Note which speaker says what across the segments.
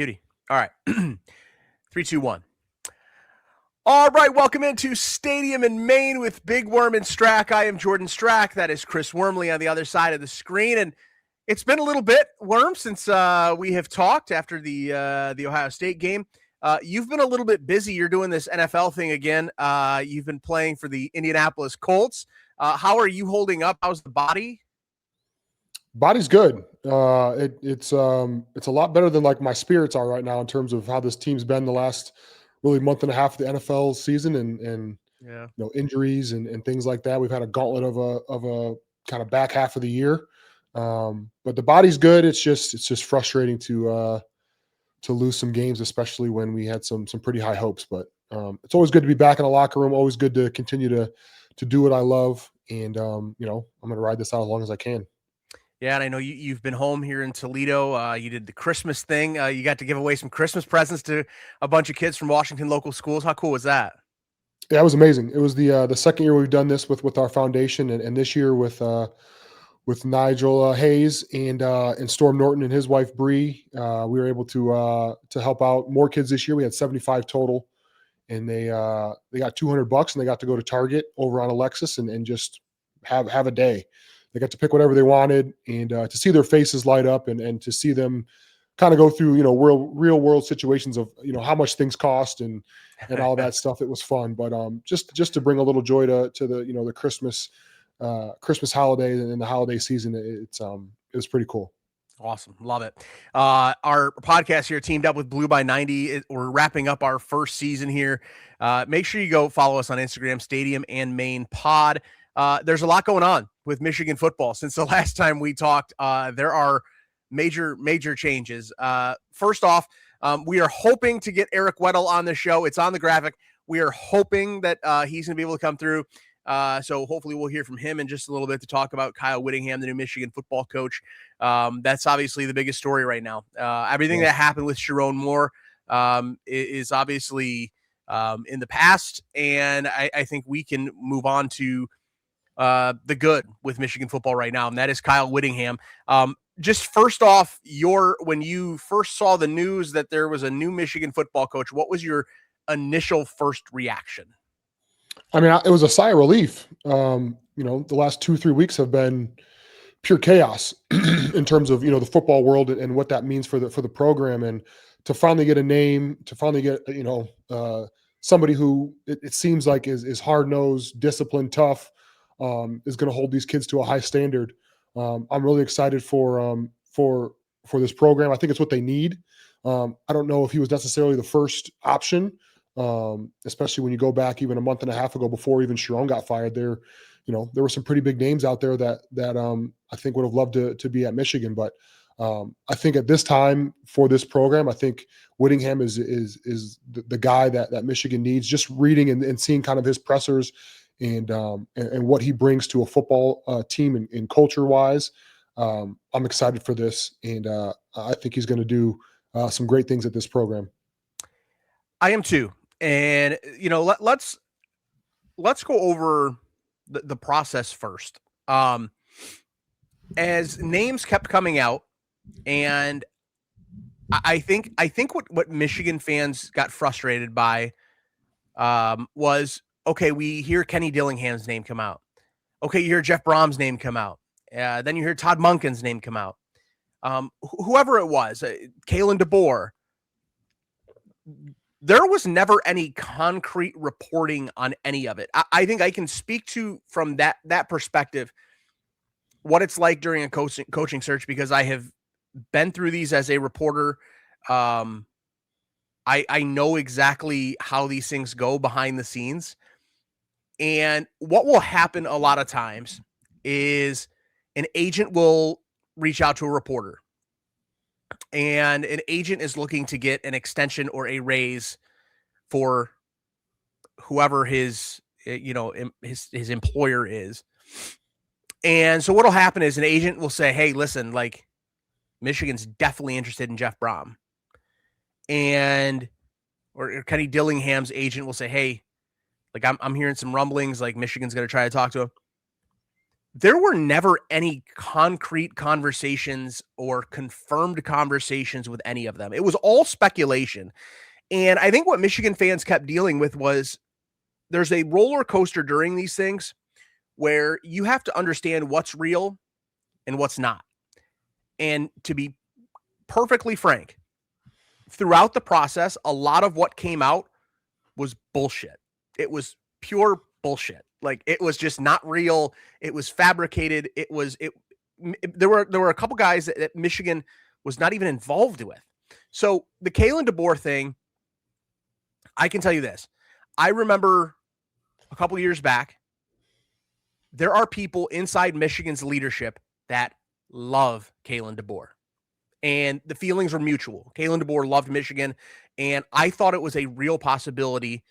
Speaker 1: Beauty. All right. 3, 2, 1. All right. Welcome into Stadium in Maine with Big Worm and Strack. I am Jordan Strack. That is Chris Wormley on the other side of the screen. And it's been a little bit, Worm, since we have talked after the Ohio State game. You've been a little bit busy. You're doing this NFL thing again. You've been playing for the Indianapolis Colts. How are you holding up? How's the body?
Speaker 2: Body's good. It's a lot better than like my spirits are right now in terms of how this team's been the last really month and a half of the NFL season and injuries and things like that. We've had a gauntlet of a kind of back half of the year, but the body's good. It's just frustrating to lose some games, especially when we had some pretty high hopes. But it's always good to be back in the locker room. Always good to continue to do what I love, and I'm going to ride this out as long as I can.
Speaker 1: Yeah, and I know you've been home here in Toledo. You did the Christmas thing. You got to give away some Christmas presents to a bunch of kids from Washington local schools. How cool was that?
Speaker 2: Yeah, it was amazing. It was the second year we've done this with our foundation, and this year with Nigel Hayes and Storm Norton and his wife Bree. We were able to help out more kids this year. We had 75 total, and they got $200 and they got to go to Target over on Alexis and just have a day. They got to pick whatever they wanted, and to see their faces light up and to see them kind of go through, real world situations of, how much things cost and all that stuff. It was fun, but just to bring a little joy to the, the Christmas holiday and the holiday season. It was pretty cool.
Speaker 1: Awesome. Love it. Our podcast here teamed up with Blue by 90. We're wrapping up our first season here. Make sure you go follow us on Instagram, Stadium and Maine Pod. There's a lot going on with Michigan football since the last time we talked. There are major changes. First off, we are hoping to get Eric Weddle on the show. It's on the graphic. We are hoping that he's going to be able to come through. So hopefully we'll hear from him in just a little bit to talk about Kyle Whittingham, the new Michigan football coach. That's obviously the biggest story right now. Everything that happened with Sharon Moore is obviously in the past, and I think we can move on to the good with Michigan football right now, and that is Kyle Whittingham. Just first off, when you first saw the news that there was a new Michigan football coach, what was your initial first reaction?
Speaker 2: I mean, it was a sigh of relief. The last 2-3 weeks have been pure chaos in terms of, the football world and what that means for the program, and to finally get a name, to finally get, somebody who it seems like is hard-nosed, disciplined, tough, is going to hold these kids to a high standard. I'm really excited for this program. I think it's what they need. I don't know if he was necessarily the first option, especially when you go back even a month and a half ago before even Sharon got fired. There were some pretty big names out there that I think would have loved to be at Michigan. But I think at this time for this program, I think Whittingham is the guy that Michigan needs. Just reading and seeing kind of his pressers and what he brings to a football team and culture wise. I'm excited for this, and I think he's going to do some great things at this program.
Speaker 1: I am too. And, let's go over the process first. As names kept coming out, and I think what Michigan fans got frustrated by was, okay, we hear Kenny Dillingham's name come out. Okay, you hear Jeff Brom's name come out. Then you hear Todd Monken's name come out. Whoever it was, Kalen DeBoer. There was never any concrete reporting on any of it. I think I can speak to, from that perspective, what it's like during a coaching search, because I have been through these as a reporter. I know exactly how these things go behind the scenes. And what will happen a lot of times is an agent will reach out to a reporter, and an agent is looking to get an extension or a raise for whoever his employer is. And so what'll happen is an agent will say, hey, listen, like, Michigan's definitely interested in Jeff Brom. Or Kenny Dillingham's agent will say, hey, like, I'm hearing some rumblings, like Michigan's going to try to talk to him. there were never any concrete conversations or confirmed conversations with any of them. It was all speculation. And I think what Michigan fans kept dealing with was there's a roller coaster during these things where you have to understand what's real and what's not. And to be perfectly frank, throughout the process, a lot of what came out was bullshit. It was pure bullshit. Like, it was just not real. It was fabricated. There were a couple guys that Michigan was not even involved with. So the Kalen DeBoer thing, I can tell you this. I remember a couple years back, there are people inside Michigan's leadership that love Kalen DeBoer. And the feelings were mutual. Kalen DeBoer loved Michigan, and I thought it was a real possibility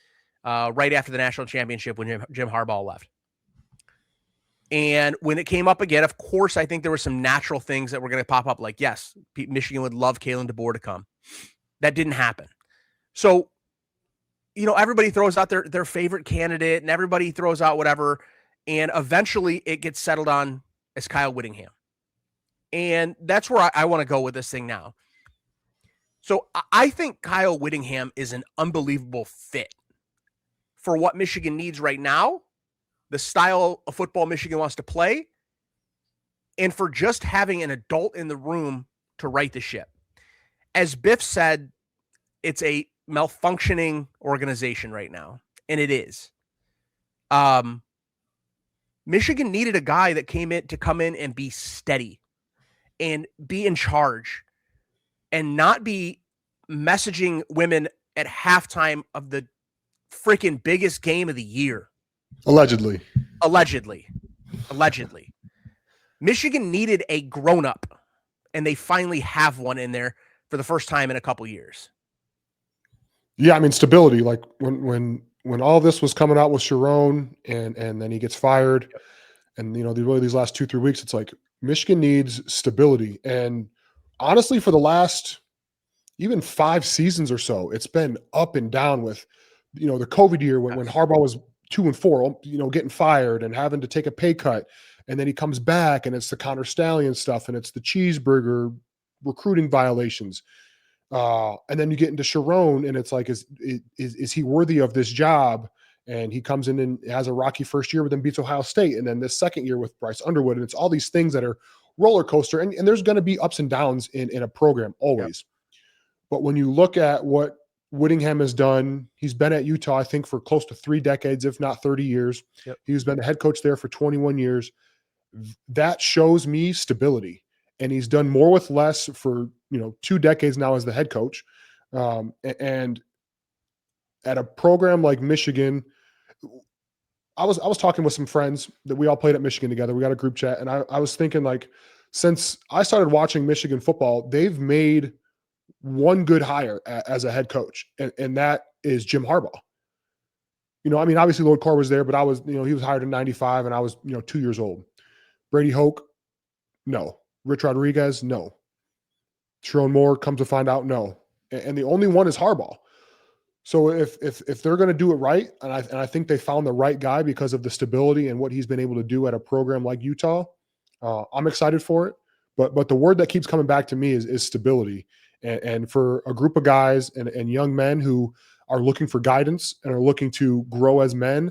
Speaker 1: right after the national championship when Jim Harbaugh left. And when it came up again, of course, I think there were some natural things that were going to pop up. Like, yes, Michigan would love Kalen DeBoer to come. That didn't happen. So, everybody throws out their favorite candidate, and everybody throws out whatever. And eventually it gets settled on as Kyle Whittingham. And that's where I want to go with this thing now. So I think Kyle Whittingham is an unbelievable fit for what Michigan needs right now, the style of football Michigan wants to play, and for just having an adult in the room to right the ship. As Biff said, it's a malfunctioning organization right now, and it is. Michigan needed a guy that come in and be steady and be in charge and not be messaging women at halftime of the freaking biggest game of the year. Allegedly. Michigan needed a grown-up, and they finally have one in there for the first time in a couple years.
Speaker 2: Yeah, I mean, stability. Like when all this was coming out with Sharon and then he gets fired, yep. And these last 2-3 weeks, it's like Michigan needs stability. And honestly, for the last even 5 seasons or so, it's been up and down with the COVID year when Harbaugh was 2-4, getting fired and having to take a pay cut, and then he comes back and it's the Connor Stallion stuff and it's the cheeseburger recruiting violations. And then you get into Sharon, and it's like, is he worthy of this job? And he comes in and has a rocky first year, but then beats Ohio State. And then this second year with Bryce Underwood. And it's all these things that are roller coaster. And there's going to be ups and downs in a program always. Yep. But when you look at what Whittingham has done, he's been at Utah, I think, for close to 3 decades, if not 30 years. Yep. He's been the head coach there for 21 years. That shows me stability. And he's done more with less for 2 decades now as the head coach. And at a program like Michigan, I was talking with some friends that we all played at Michigan together. We got a group chat, and I was thinking, like, since I started watching Michigan football, they've made one good hire as a head coach, and that is Jim Harbaugh. I mean, obviously Lloyd Carr was there, but I was, he was hired in '95, and I was, 2 years old. Brady Hoke, no. Rich Rodriguez, no. Sharon Moore, comes to find out, no. And the only one is Harbaugh. So if they're going to do it right, and I think they found the right guy because of the stability and what he's been able to do at a program like Utah, I'm excited for it. But the word that keeps coming back to me is stability. And for a group of guys and young men who are looking for guidance and are looking to grow as men,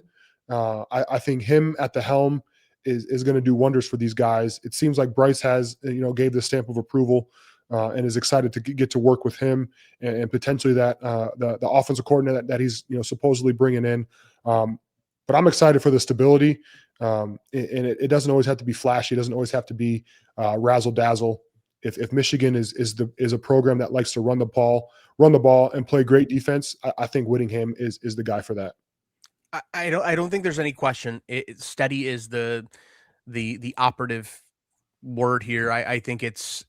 Speaker 2: I think him at the helm is going to do wonders for these guys. It seems like Bryce has, gave the stamp of approval and is excited to get to work with him and potentially that the offensive coordinator that he's supposedly bringing in. But I'm excited for the stability. And it doesn't always have to be flashy. It doesn't always have to be razzle dazzle. If Michigan is a program that likes to run the ball and play great defense, I think Whittingham is the guy for that.
Speaker 1: I don't think there's any question. Steady is the operative word here. I think it's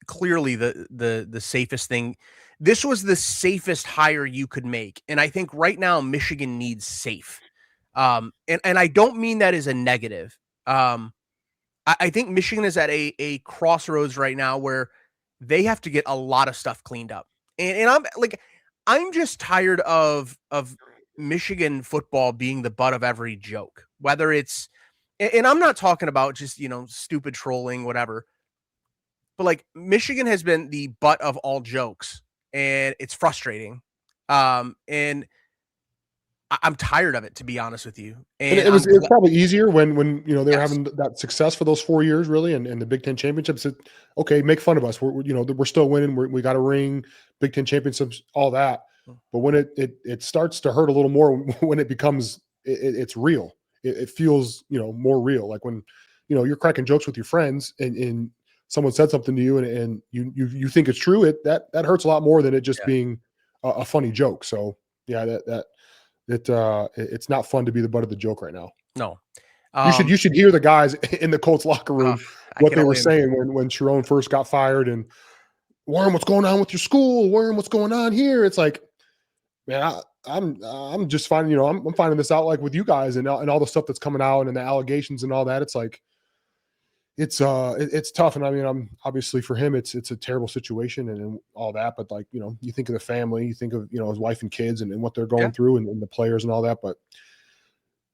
Speaker 1: clearly the safest thing. This was the safest hire you could make, and I think right now Michigan needs safe. And I don't mean that as a negative. I think Michigan is at a crossroads right now where they have to get a lot of stuff cleaned up, and I'm just tired of Michigan football being the butt of every joke, whether it's and I'm not talking about just, stupid trolling, whatever, but like Michigan has been the butt of all jokes and it's frustrating. And I'm tired of it, to be honest with you.
Speaker 2: And
Speaker 1: And
Speaker 2: it was probably easier when they were
Speaker 1: yes,
Speaker 2: having that success for those 4 years, really, and the Big Ten championships. Okay, make fun of us. We're still winning. We got a ring, Big Ten championships, all that. But when it starts to hurt a little more when it becomes it's real. It feels more real. Like when you're cracking jokes with your friends and someone said something to you and you think it's true. That hurts a lot more than it just
Speaker 1: yeah,
Speaker 2: being a funny joke. So yeah, it's not fun to be the butt of the joke right now.
Speaker 1: no.
Speaker 2: You should hear the guys in the Colts locker
Speaker 1: Uh,
Speaker 2: room
Speaker 1: I
Speaker 2: what
Speaker 1: can
Speaker 2: they were
Speaker 1: only
Speaker 2: saying when Sharon first got fired and Worm, what's going on with your school? Worm, what's going on here? It's like, man, I'm just finding I'm finding this out like with you guys and all the stuff that's coming out and the allegations and all that. It's like it's tough, and I mean, I'm obviously for him, it's a terrible situation and all that. But like you think of the family, you think of his wife and kids and what they're
Speaker 1: yeah.
Speaker 2: going through and the players and all that. But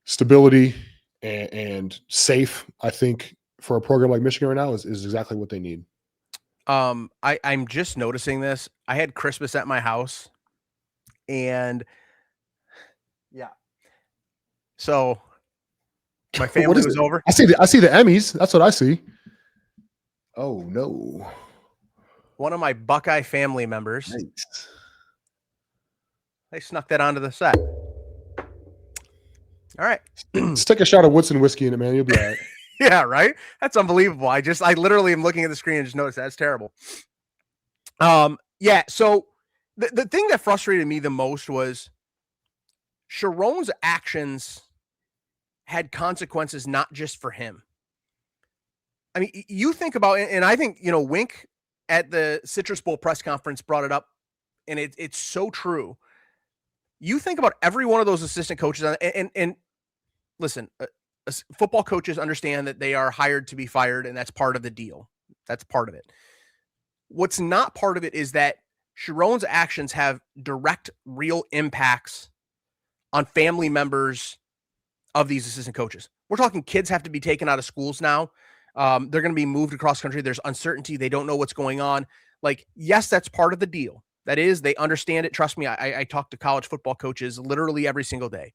Speaker 2: stability and safe, I think, for a program like Michigan right now is exactly what they need.
Speaker 1: I'm just noticing this. I had Christmas at my house, and yeah, so my
Speaker 2: What
Speaker 1: family
Speaker 2: is
Speaker 1: was
Speaker 2: it?
Speaker 1: over.
Speaker 2: I see the Emmys. That's what I see. Oh no!
Speaker 1: One of my Buckeye family members,
Speaker 2: Nice.
Speaker 1: they snuck that onto the set. All right.
Speaker 2: Just take a shot of Woodson whiskey in it, man. You'll be all right.
Speaker 1: Yeah, right. That's unbelievable. I literally am looking at the screen and just noticed that's terrible. Yeah. So the thing that frustrated me the most was Sharon's actions had consequences, not just for him. I mean, you think about it, and I think, Wink at the Citrus Bowl press conference brought it up, and it's so true. You think about every one of those assistant coaches, and listen, football coaches understand that they are hired to be fired, and that's part of the deal. That's part of it. What's not part of it is that Sharon's actions have direct, real impacts on family members of these assistant coaches. We're talking kids have to be taken out of schools now. They're going to be moved across country. There's uncertainty. They don't know what's going on. Like, yes, that's part of the deal. That is, they understand it. Trust me, I talk to college football coaches literally every single day.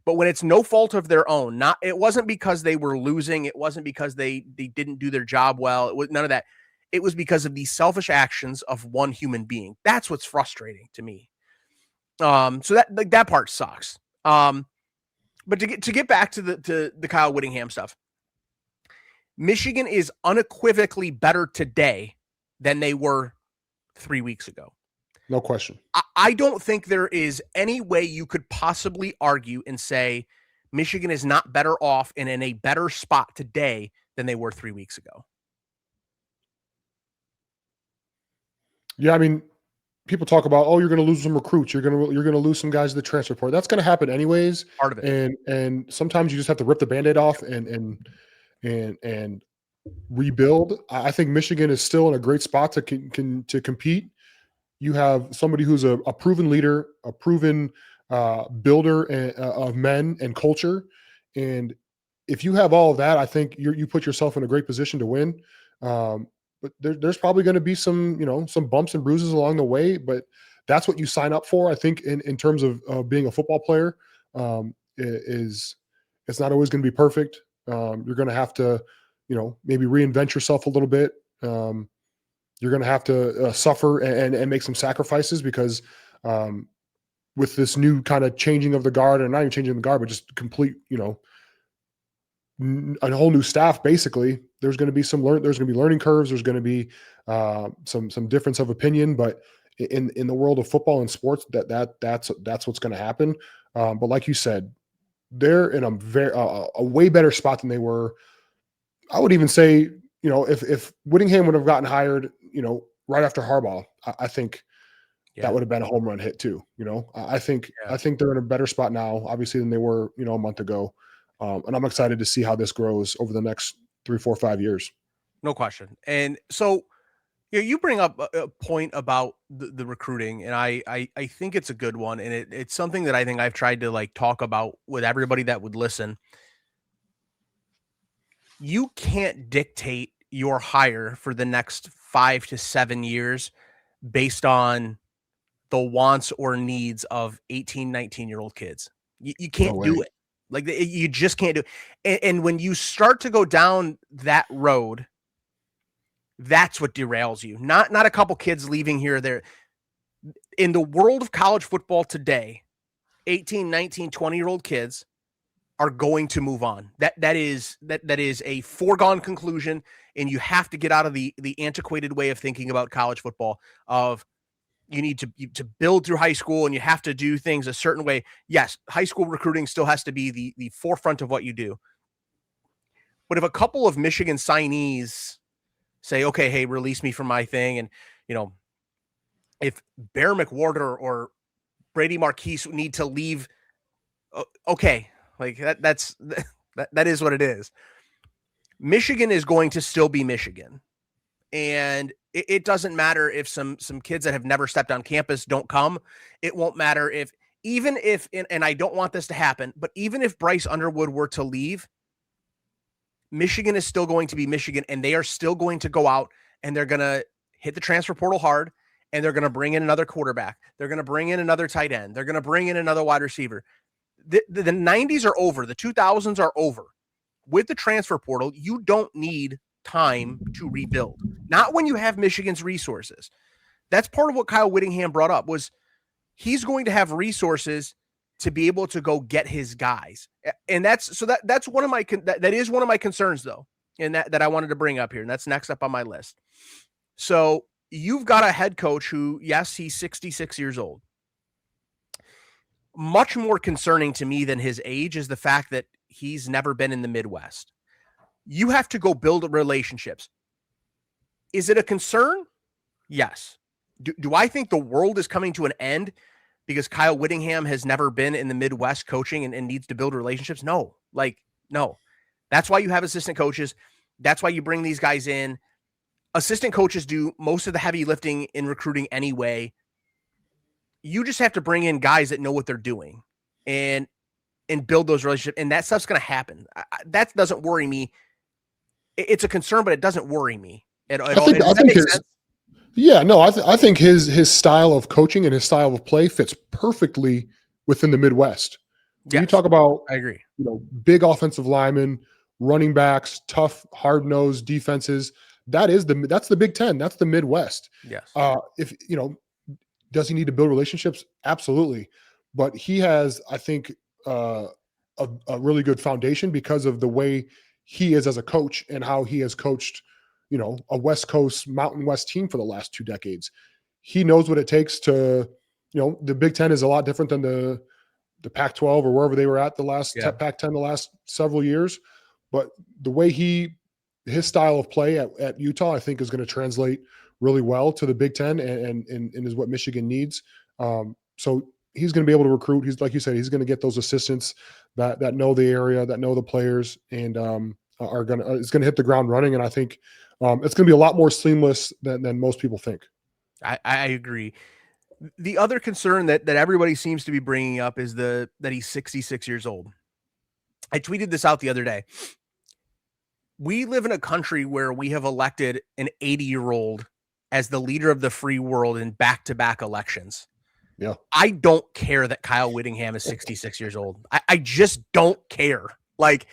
Speaker 1: But when it's no fault of their own, it wasn't because they were losing. It wasn't because they didn't do their job well. It was none of that. It was because of the selfish actions of one human being. That's what's frustrating to me. So that part sucks. But to get back to the Kyle Whittingham stuff, Michigan is unequivocally better today than they were 3 weeks ago.
Speaker 2: No question.
Speaker 1: I don't think there is any way you could possibly argue and say Michigan is not better off and in a better spot today than they were 3 weeks ago.
Speaker 2: Yeah, I mean, people talk about, you're going to lose some recruits, you're going to lose some guys to the transfer portal. That's going to happen anyways.
Speaker 1: Part of it.
Speaker 2: And sometimes you just have to rip the Band-Aid off and rebuild. I think Michigan is still in a great spot to compete. You have somebody who's a proven leader, a proven builder of men and culture. And if you have all of that, I think you put yourself in a great position to win. But there's probably going to be some bumps and bruises along the way, but that's what you sign up for. I think in terms of being a football player, it's not always going to be perfect. You're going to have to, maybe reinvent yourself a little bit. You're going to have to suffer and make some sacrifices because with this new kind of changing of the guard, or not even changing the guard, but just complete, a whole new staff. Basically, there's going to be there's going to be learning curves. There's going to be some difference of opinion, but in the world of football and sports, that's what's going to happen. But like you said, they're in a way better spot than they were. I would even say, if Whittingham would have gotten hired, right after Harbaugh, I think that would have been a home run hit too. I think they're in a better spot now, obviously, than they were, a month ago. And I'm excited to see how this grows over the next 3, 4, 5 years.
Speaker 1: No question. And so, you bring up a point about the recruiting, and I think it's a good one, and it's something that I think I've tried to talk about with everybody that would listen. you can't dictate your hire for the next 5 to 7 years based on the wants or needs of 18, 19-year-old kids. You
Speaker 2: No
Speaker 1: can't do
Speaker 2: way.
Speaker 1: it. Like, you just can't do it. And when you start to go down that road, that's what derails you. Not a couple kids leaving here or there. In the world of college football today, 18, 19, 20-year-old kids are going to move on. That is a foregone conclusion, and you have to get out of the antiquated way of thinking about college football of you need to build through high school and you have to do things a certain way. Yes, high school recruiting still has to be the forefront of what you do. But if a couple of Michigan signees say, okay, hey, release me from my thing, and if Bear McWhorter or Brady Marquise need to leave, okay, like that is what it is. Michigan is going to still be Michigan. And it doesn't matter if some kids that have never stepped on campus don't come. It won't matter even if, and I don't want this to happen, but even if Bryce Underwood were to leave, Michigan is still going to be Michigan, and they are still going to go out and they're going to hit the transfer portal hard, and they're going to bring in another quarterback. They're going to bring in another tight end. They're going to bring in another wide receiver. The 90s are over. The 2000s are over. With the transfer portal, you don't need time to rebuild. Not when you have Michigan's resources. That's part of what Kyle Whittingham brought up was he's going to have resources to be able to go get his guys. And that's one of my that is one of my concerns though. And that I wanted to bring up here, and that's next up on my list. So, you've got a head coach who, yes, he's 66 years old. Much more concerning to me than his age is the fact that he's never been in the Midwest. You have to go build relationships. Is it a concern? Yes. Do I think the world is coming to an end because Kyle Whittingham has never been in the Midwest coaching and needs to build relationships? No. No. That's why you have assistant coaches. That's why you bring these guys in. Assistant coaches do most of the heavy lifting in recruiting anyway. You just have to bring in guys that know what they're doing and build those relationships. And that stuff's going to happen. That doesn't worry me. It's a concern, but it doesn't worry me at all. Does that make sense?
Speaker 2: Yeah, no, I think his style of coaching and his style of play fits perfectly within the Midwest. Yes, you talk about,
Speaker 1: I agree.
Speaker 2: Big offensive linemen, running backs, tough, hard-nosed defenses. That's the Big Ten. That's the Midwest.
Speaker 1: Yes.
Speaker 2: If does he need to build relationships? Absolutely. But he has, I think, a really good foundation because of the way he is as a coach and how he has coached, a West Coast Mountain West team for the last 2 decades. He knows what it takes to, the Big Ten is a lot different than the Pac-12 or wherever they were at the last Pac-10 the last several years. But the way his style of play at Utah, I think, is going to translate really well to the Big Ten and is what Michigan needs. So he's going to be able to recruit. He's, like you said, he's going to get those assistants that know the area, that know the players, and it's going to hit the ground running. And I think it's going to be a lot more seamless than most people think.
Speaker 1: I agree. The other concern that everybody seems to be bringing up is that he's 66 years old. I tweeted this out the other day. We live in a country where we have elected an 80-year-old as the leader of the free world in back-to-back elections.
Speaker 2: Yeah.
Speaker 1: I don't care that Kyle Whittingham is 66 years old. I just don't care. Like,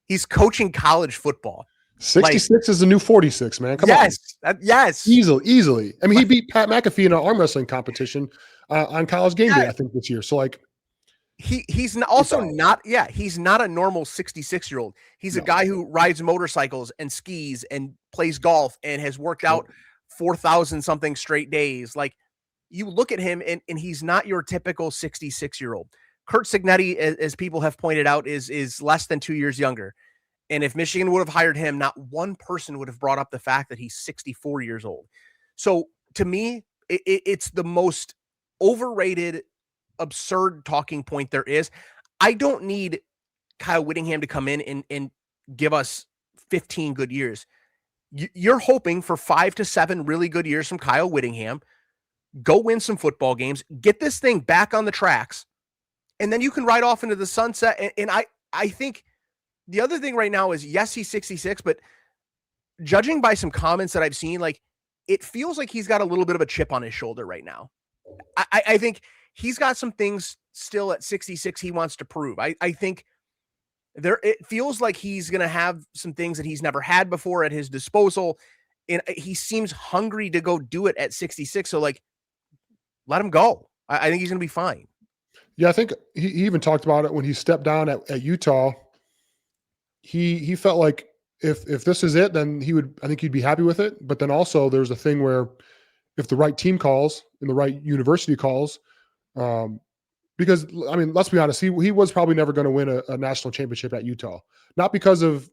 Speaker 1: he's coaching college football.
Speaker 2: 66 is the new 46, man. Come on.
Speaker 1: Yes.
Speaker 2: Easily. I mean, he beat Pat McAfee in an arm wrestling competition on College Game Day, I think, this year. So,
Speaker 1: he's also not a normal 66-year-old. He's a guy who rides motorcycles and skis and plays golf and has worked out 4,000 something straight days. Like, you look at him and he's not your typical 66-year-old. Kurt Signetti, as people have pointed out, is less than 2 years younger. And if Michigan would have hired him, not one person would have brought up the fact that he's 64 years old. So to me, it's the most overrated, absurd talking point there is. I don't need Kyle Whittingham to come in and give us 15 good years. You're hoping for 5 to 7 really good years from Kyle Whittingham. Go win some football games, get this thing back on the tracks, and then you can ride off into the sunset. And I think the other thing right now is, yes, he's 66, but judging by some comments that I've seen, like, it feels like he's got a little bit of a chip on his shoulder right now. I think he's got some things still at 66 he wants to prove. I think it feels like he's going to have some things that he's never had before at his disposal. And he seems hungry to go do it at 66. So, like, let him go. I think he's going to be fine.
Speaker 2: Yeah, I think he even talked about it when he stepped down at Utah. He felt like if this is it, then I think he'd be happy with it. But then also there's a thing where if the right team calls and the right university calls, because I mean, let's be honest, he was probably never going to win a national championship at Utah, not because of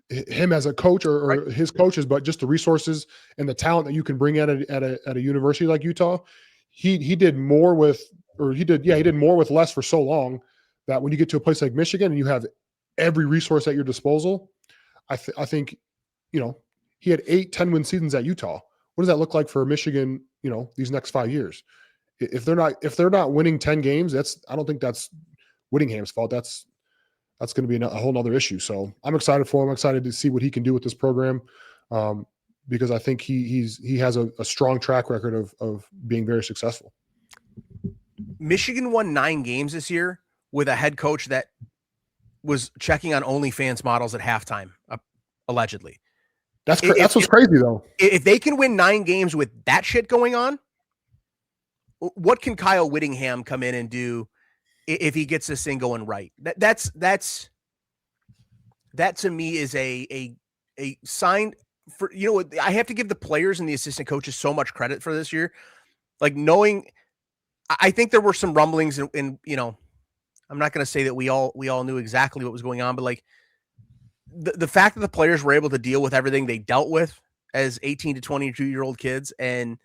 Speaker 2: him as a coach or his coaches, but just the resources and the talent that you can bring at a university like Utah. He did more with less for so long that when you get to a place like Michigan and you have every resource at your disposal, I think, he had 8 10-win seasons at Utah. What does that look like for Michigan, these next 5 years? If they're not winning 10 games, I don't think that's Whittingham's fault. That's going to be a whole nother issue. So I'm excited for him. I'm excited to see what he can do with this program, because I think he has a strong track record of being very successful.
Speaker 1: Michigan won 9 games this year with a head coach that was checking on OnlyFans models at halftime, allegedly.
Speaker 2: That's what's crazy, though.
Speaker 1: If they can win 9 games with that shit going on, what can Kyle Whittingham come in and do if he gets this thing going right? That to me is a sign for, I have to give the players and the assistant coaches so much credit for this year. Like, knowing, I think there were some rumblings and I'm not going to say that we all knew exactly what was going on, but like the fact that the players were able to deal with everything they dealt with as 18 to 22-year-old kids, and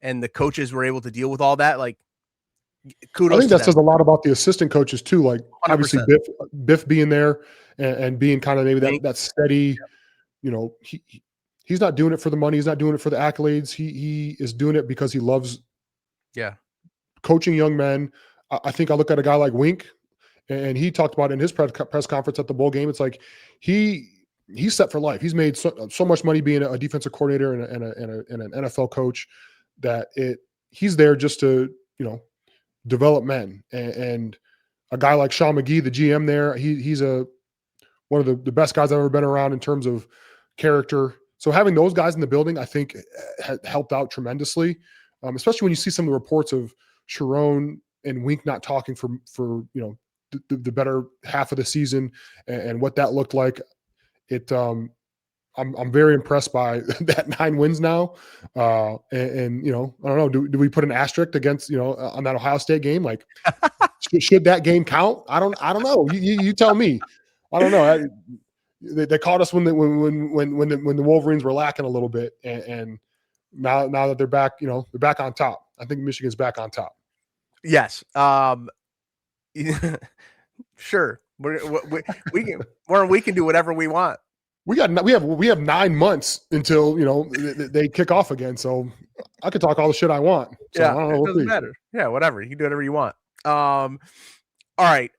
Speaker 1: the coaches were able to deal with all that, like, kudos.
Speaker 2: I think that says a lot about the assistant coaches too. Like,
Speaker 1: 100%.
Speaker 2: Obviously Biff being there and being kind of maybe that steady, he's not doing it for the money. He's not doing it for the accolades. He is doing it because he loves coaching young men. I think I look at a guy like Wink, and he talked about in his press conference at the bowl game. It's like he's set for life. He's made so much money being a defensive coordinator and an NFL coach that he's there just to develop men. And a guy like Sean McGee, the GM there, he's one of the best guys I've ever been around in terms of character. So having those guys in the building, I think, helped out tremendously, especially when you see some of the reports of Sharon and Wink not talking for the better half of the season and what that looked like. I'm very impressed by that 9 wins now. And I don't know, do we put an asterisk against, on that Ohio State game? Like, should that game count? I don't know. You tell me. I don't know. They caught us when the Wolverines were lacking a little bit. And now that they're back, they're back on top. I think Michigan's back on top.
Speaker 1: Yes. Sure. We can do whatever we want.
Speaker 2: We have 9 months until they kick off again. So I could talk all the shit I want. So
Speaker 1: yeah,
Speaker 2: I don't know,
Speaker 1: it doesn't matter. Yeah, whatever. You can do whatever you want. All right.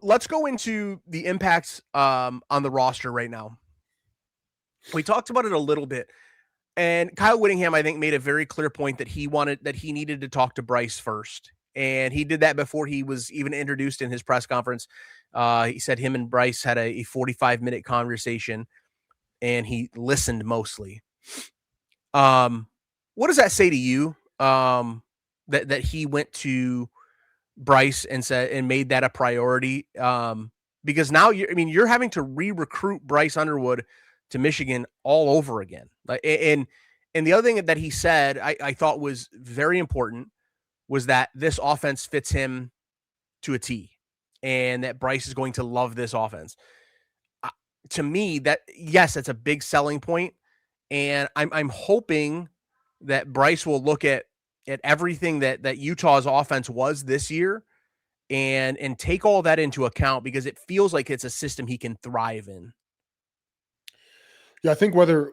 Speaker 1: Let's go into the impacts on the roster right now. We talked about it a little bit, and Kyle Whittingham, I think, made a very clear point that he needed to talk to Bryce first. And he did that before he was even introduced in his press conference. He said him and Bryce had a 45-minute conversation, and he listened mostly. What does that say to you? That he went to Bryce and made that a priority? Because now you're having to re-recruit Bryce Underwood to Michigan all over again. And the other thing that he said I thought was very important was that this offense fits him to a T, and that Bryce is going to love this offense. To me, that's a big selling point, and I'm hoping that Bryce will look at everything that Utah's offense was this year and take all that into account, because it feels like it's a system he can thrive in.
Speaker 2: Yeah, I think whether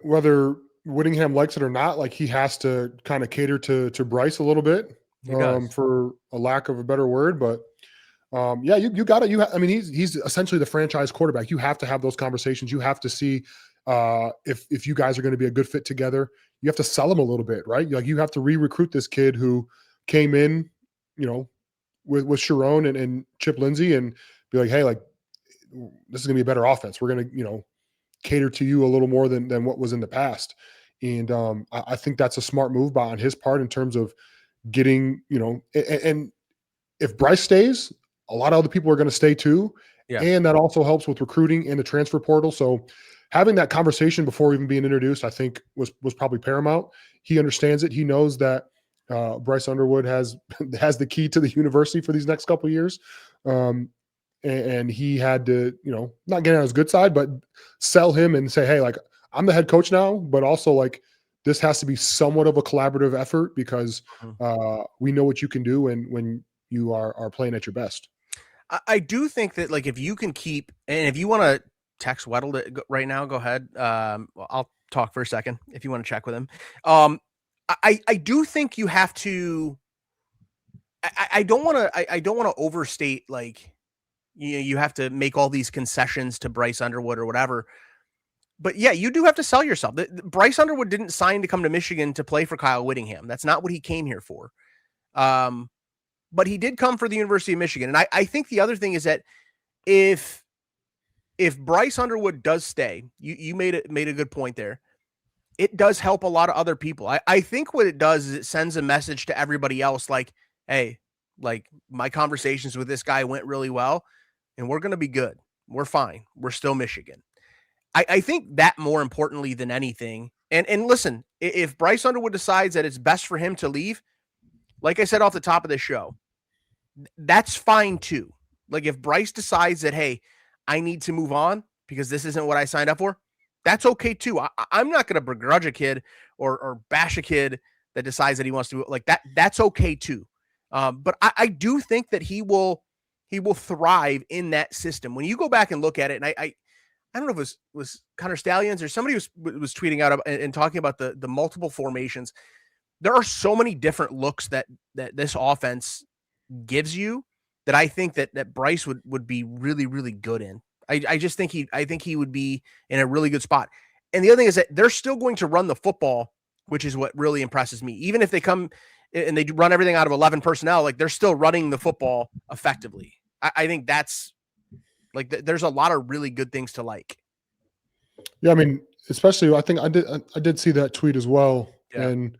Speaker 2: Whittingham likes it or not, like, he has to kind of cater to Bryce a little bit. For a lack of a better word, but Yeah, you got it. I mean, he's essentially the franchise quarterback. You have to have those conversations. You have to see if you guys are going to be a good fit together. You have to sell him a little bit, right? Like you have to re-recruit this kid who came in, you know, with Sharon and Chip Lindsey, and be like, hey, like this is going to be a better offense. We're going to, cater to you a little more than what was in the past. And I think that's a smart move on his part in terms of getting, and if Bryce stays, a lot of other people are going to stay too.
Speaker 1: Yeah.
Speaker 2: And that also helps with recruiting and the transfer portal. So having that conversation before even being introduced, I think was probably paramount. He understands it. He knows that Bryce Underwood has the key to the university for these next couple of years. And he had to, not get on his good side, but sell him and say, hey, like I'm the head coach now, but also like this has to be somewhat of a collaborative effort because we know what you can do when you are playing at your best.
Speaker 1: I do think that like if you can keep, and if you want to text Weddle right now, go ahead. I'll talk for a second if you want to check with him. I do think you have to. I don't want to overstate like you have to make all these concessions to Bryce Underwood or whatever. But yeah, you do have to sell yourself. Bryce Underwood didn't sign to come to Michigan to play for Kyle Whittingham. That's not what he came here for. But he did come for the University of Michigan. And I think the other thing is that if Bryce Underwood does stay, you made a good point there. It does help a lot of other people. I think what it does is it sends a message to everybody else like, hey, like my conversations with this guy went really well and we're going to be good. We're fine. We're still Michigan. I think that more importantly than anything. And listen, if Bryce Underwood decides that it's best for him to leave, like I said off the top of the show, that's fine too. Like if Bryce decides that, hey, I need to move on because this isn't what I signed up for, that's okay too. I'm not going to begrudge a kid or bash a kid that decides that he wants to like that. That's okay too. But I do think that he will thrive in that system. When you go back and look at it, and I don't know if it was Connor Stallions or somebody was tweeting out and talking about the multiple formations. There are so many different looks that this offense gives you that I think that Bryce would be really, really good in. I just think he would be in a really good spot. And the other thing is that they're still going to run the football, which is what really impresses me. Even if they come and they run everything out of 11 personnel, like they're still running the football effectively. I think that's like there's a lot of really good things to like.
Speaker 2: Yeah, I mean, especially I think I did see that tweet as well.
Speaker 1: Yeah.
Speaker 2: And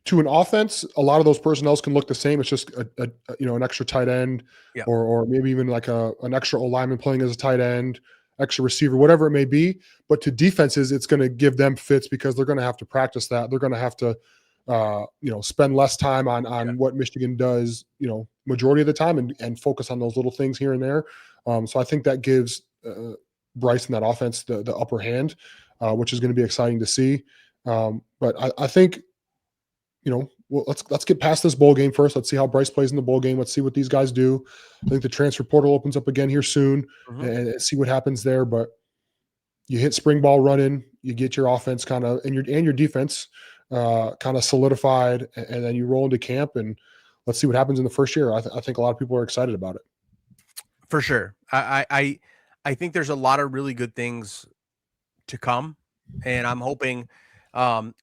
Speaker 2: to an offense, a lot of those personnels can look the same. It's just an extra tight end,
Speaker 1: yeah.
Speaker 2: or maybe even like an extra lineman playing as a tight end, extra receiver, whatever it may be. But to defenses, it's going to give them fits because they're going to have to practice that. They're going to have to spend less time on what Michigan does, majority of the time and focus on those little things here and there. So I think that gives Bryce and that offense the upper hand, which is going to be exciting to see. But I think, well, let's get past this bowl game first. Let's see how Bryce plays in the bowl game. Let's see what these guys do. I think the transfer portal opens up again here soon and see what happens there. But you hit spring ball running, you get your offense kind of and your defense kind of solidified, and then you roll into camp and let's see what happens in the first year. I think a lot of people are excited about it.
Speaker 1: For sure. I think there's a lot of really good things to come, and I'm hoping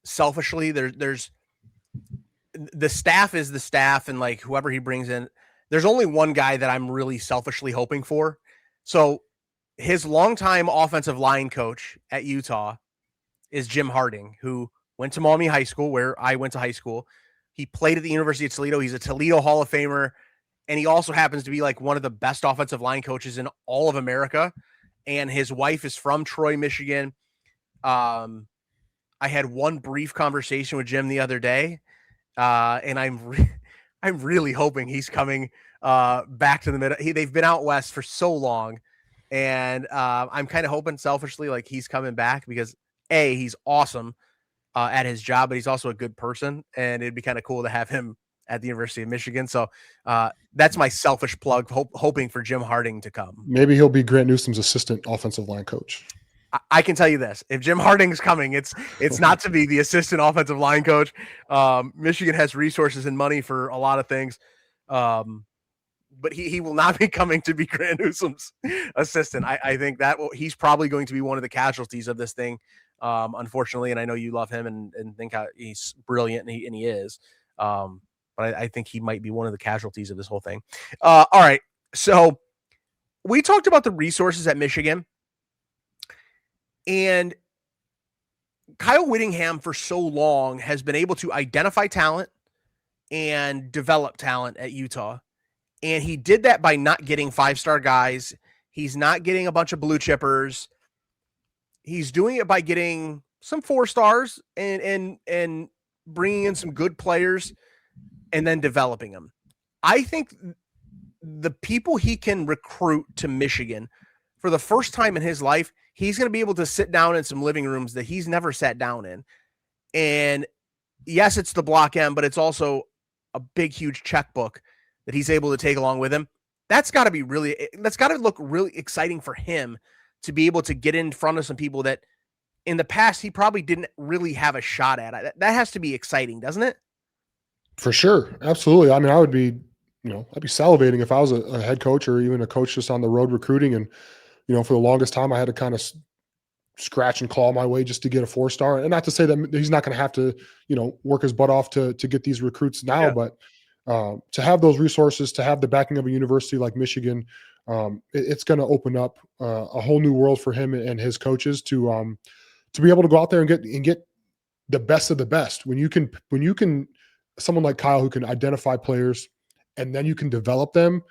Speaker 1: selfishly there's the staff is the staff, and like whoever he brings in, there's only one guy that I'm really selfishly hoping for. So his longtime offensive line coach at Utah is Jim Harding, who went to Maumee High School, where I went to high school. He played at the University of Toledo. He's a Toledo Hall of Famer. And he also happens to be like one of the best offensive line coaches in all of America. And his wife is from Troy, Michigan. I had one brief conversation with Jim the other day. And I'm really hoping he's coming back to the middle. They've been out west for so long. And I'm kind of hoping selfishly like he's coming back because A, he's awesome at his job, but he's also a good person. And it'd be kind of cool to have him at the University of Michigan. So that's my selfish plug, hoping for Jim Harding to come.
Speaker 2: Maybe he'll be Grant Newsom's assistant offensive line coach.
Speaker 1: I can tell you this. If Jim Harding's coming, it's not to be the assistant offensive line coach. Michigan has resources and money for a lot of things. but he will not be coming to be Grant Newsom's assistant. I think that he's probably going to be one of the casualties of this thing, unfortunately. And I know you love him and think how he's brilliant, and he is. But I think he might be one of the casualties of this whole thing. All right. So we talked about the resources at Michigan, and Kyle Whittingham for so long has been able to identify talent and develop talent at Utah. And he did that by not getting 5-star guys. He's not getting a bunch of blue chippers. He's doing it by getting some 4 stars and bringing in some good players and then developing them. I think the people he can recruit to Michigan for the first time in his life, he's going to be able to sit down in some living rooms that he's never sat down in. And yes, it's the Block M, but it's also a big, huge checkbook that he's able to take along with him. That's got to look really exciting for him to be able to get in front of some people that in the past he probably didn't really have a shot at. That has to be exciting, doesn't it?
Speaker 2: For sure. Absolutely. I mean, I'd be salivating if I was a head coach or even a coach just on the road recruiting. And, for the longest time, I had to kind of scratch and claw my way just to get a 4-star. And not to say that he's not going to have to, work his butt off to get these recruits now, but to have those resources, to have the backing of a university like Michigan, it's going to open up a whole new world for him and his coaches to be able to go out there and get the best of the best. When you can someone like Kyle who can identify players and then you can develop them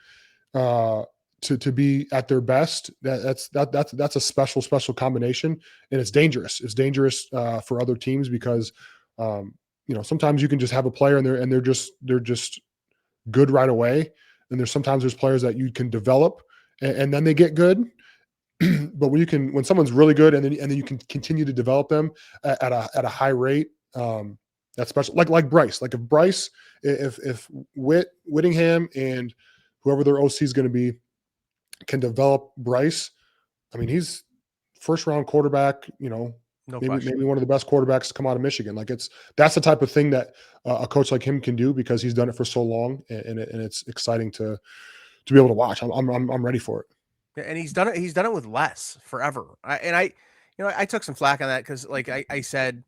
Speaker 2: to be at their best, that's a special combination, and it's dangerous. It's dangerous for other teams because sometimes you can just have a player and they're just good right away, and there's players that you can develop and then they get good. But when someone's really good and then you can continue to develop them at a high rate, that's special. Like Bryce. Like if Whittingham and whoever their OC is going to be can develop Bryce, I mean, he's first round quarterback, maybe one of the best quarterbacks to come out of Michigan. That's the type of thing that a coach like him can do because he's done it for so long, and it's exciting to be able to watch. I'm ready for it.
Speaker 1: And he's done it with less forever. I took some flack on that because like I said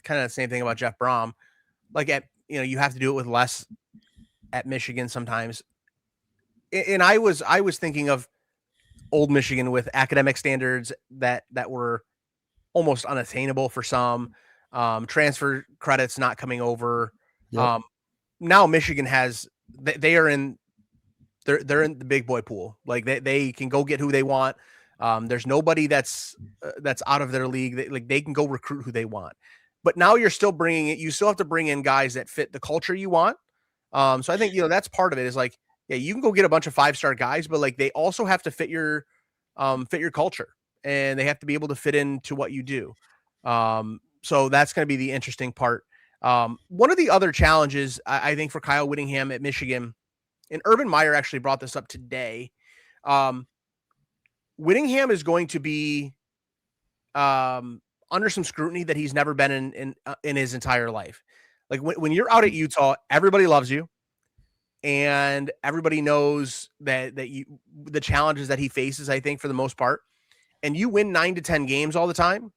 Speaker 1: kind of the same thing about Jeff Brom. You have to do it with less at Michigan sometimes. And I was thinking of old Michigan with academic standards that were almost unattainable for some, transfer credits not coming over.
Speaker 2: Yep.
Speaker 1: Now Michigan they're in the big boy pool. Like they can go get who they want. There's nobody that's out of their league. They can go recruit who they want. But now you still have to bring in guys that fit the culture you want. So I think, that's part of it is like, yeah, you can go get a bunch of 5-star guys, but like they also have to fit your culture, and they have to be able to fit into what you do. So that's going to be the interesting part. One of the other challenges I think for Kyle Whittingham at Michigan, and Urban Meyer actually brought this up today. Whittingham is going to be under some scrutiny that he's never been in his entire life. Like when you're out at Utah, everybody loves you. And everybody knows that the challenges that he faces, I think, for the most part, and you win 9 to 10 games all the time.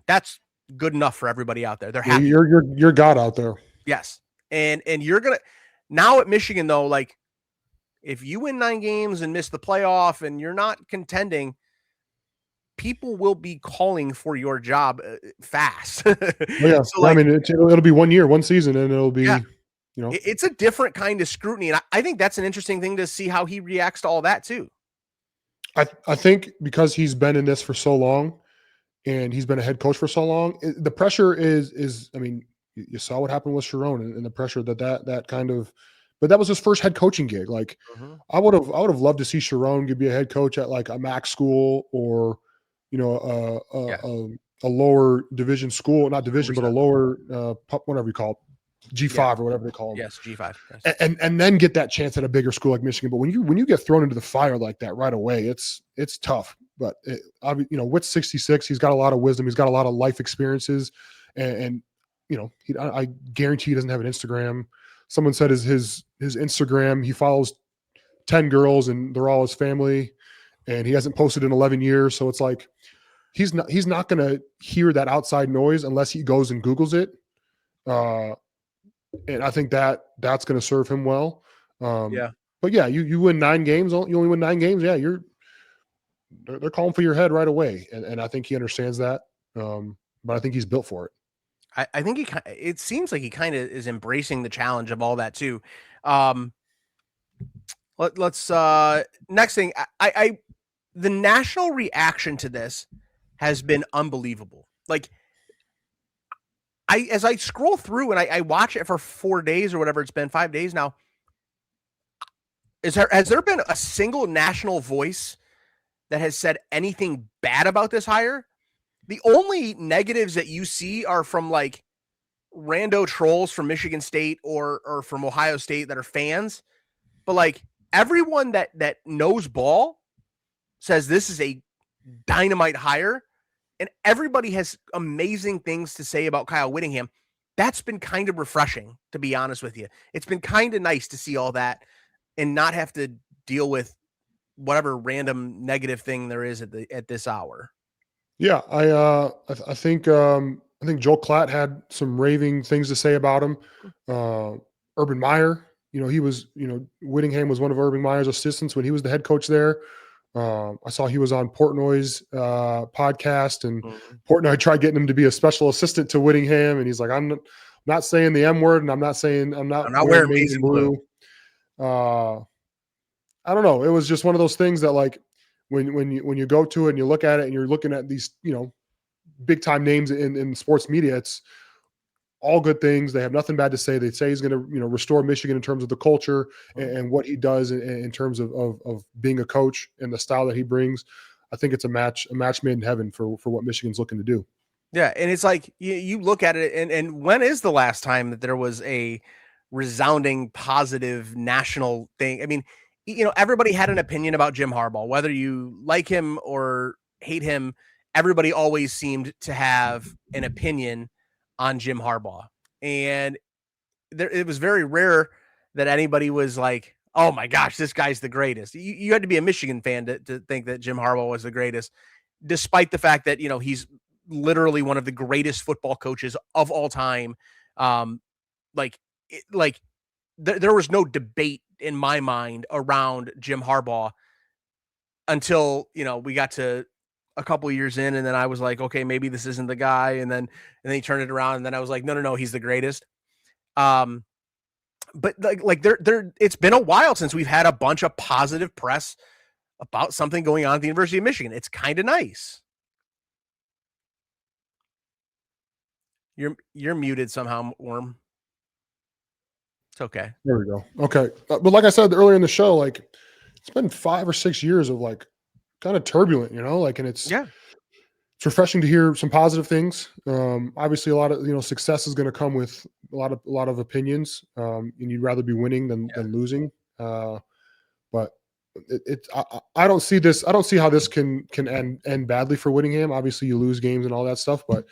Speaker 1: That's good enough for everybody out there. They're happy.
Speaker 2: You're God out there.
Speaker 1: Yes. And you're going to now at Michigan though, like if you win 9 games and miss the playoff and you're not contending, people will be calling for your job fast.
Speaker 2: Yeah. So, I mean, it'll be 1 year, 1 season, and it'll be,
Speaker 1: it's a different kind of scrutiny. And I think that's an interesting thing to see how he reacts to all that too.
Speaker 2: I think because he's been in this for so long and he's been a head coach for so long, the pressure is, I mean, you saw what happened with Sharon and the pressure that kind of, but that was his first head coaching gig. Like I would have loved to see Sharon be a head coach at like a MAC school or, a lower division school, not division, 100%. But a lower, whatever you call it, G5 or whatever they call them.
Speaker 1: Yes, G5. Yes.
Speaker 2: And then get that chance at a bigger school like Michigan. But when you get thrown into the fire like that right away, it's tough. But with 66, he's got a lot of wisdom. He's got a lot of life experiences, and I guarantee he doesn't have an Instagram. Someone said his Instagram, he follows 10 girls and they're all his family, and he hasn't posted in 11 years. So it's like, he's not going to hear that outside noise unless he goes and Googles it. And I think that's going to serve him well.
Speaker 1: Yeah.
Speaker 2: But yeah, you win 9 games. You only win 9 games. Yeah, they're calling for your head right away, and I think he understands that. But I think he's built for it.
Speaker 1: I think it seems like he kind of is embracing the challenge of all that too. Um, let's next thing. The national reaction to this has been unbelievable. Like, as I scroll through and I watch it for 4 days or whatever it's been, 5 days now. Has there been a single national voice that has said anything bad about this hire? The only negatives that you see are from like rando trolls from Michigan State or from Ohio State that are fans. But like everyone that knows ball says this is a dynamite hire, and everybody has amazing things to say about Kyle Whittingham. That's been kind of refreshing, to be honest with you. It's been kind of nice to see all that and not have to deal with whatever random negative thing there is at this hour.
Speaker 2: Yeah, I think Joel Klatt had some raving things to say about him. Urban Meyer, Whittingham was one of Urban Meyer's assistants when he was the head coach there. I saw he was on Portnoy's podcast, and Portnoy tried getting him to be a special assistant to Whittingham, and he's like, I'm not saying the M word, and I'm not wearing maize and blue. I don't know. It was just one of those things that, like, when you go to it and you look at it and you're looking at these, big time names in sports media, it's all good things. They have nothing bad to say. They say he's going to, restore Michigan in terms of the culture and what he does in terms of being a coach and the style that he brings. I think it's a match made in heaven for what Michigan's looking to do.
Speaker 1: Yeah. And it's like, you look at it and when is the last time that there was a resounding positive national thing? I mean, everybody had an opinion about Jim Harbaugh, whether you like him or hate him. Everybody always seemed to have an opinion on Jim Harbaugh. And it was very rare that anybody was like, oh my gosh, this guy's the greatest. You had to be a Michigan fan to think that Jim Harbaugh was the greatest, despite the fact that, he's literally one of the greatest football coaches of all time. There was no debate in my mind around Jim Harbaugh until, we got to a couple years in, and then I was like, okay, maybe this isn't the guy. And then he turned it around, and then I was like, no, he's the greatest. But it's been a while since we've had a bunch of positive press about something going on at the University of Michigan. It's kind of nice. You're muted somehow, Worm. It's okay.
Speaker 2: There we go. Okay. But like I said earlier in the show, like, it's been 5 or 6 years of like kind of turbulent, and it's refreshing to hear some positive things. Obviously a lot of, success is going to come with a lot of opinions. And you'd rather be winning than losing. But I don't see this. I don't see how this can end badly for Whittingham. Obviously you lose games and all that stuff, but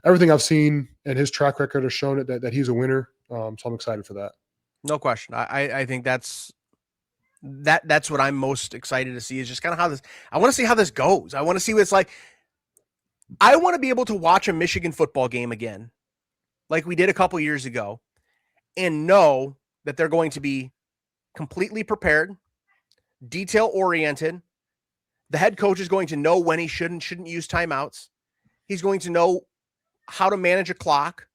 Speaker 2: everything I've seen and his track record has shown it that he's a winner. So I'm excited for that.
Speaker 1: No question. I think that's what I'm most excited to see, is just kind of how this, I want to see how this goes. I want to see what it's like. I want to be able to watch a Michigan football game again, like we did a couple years ago, and know that they're going to be completely prepared, detail oriented. The head coach is going to know when he should and shouldn't use timeouts. He's going to know how to manage a clock.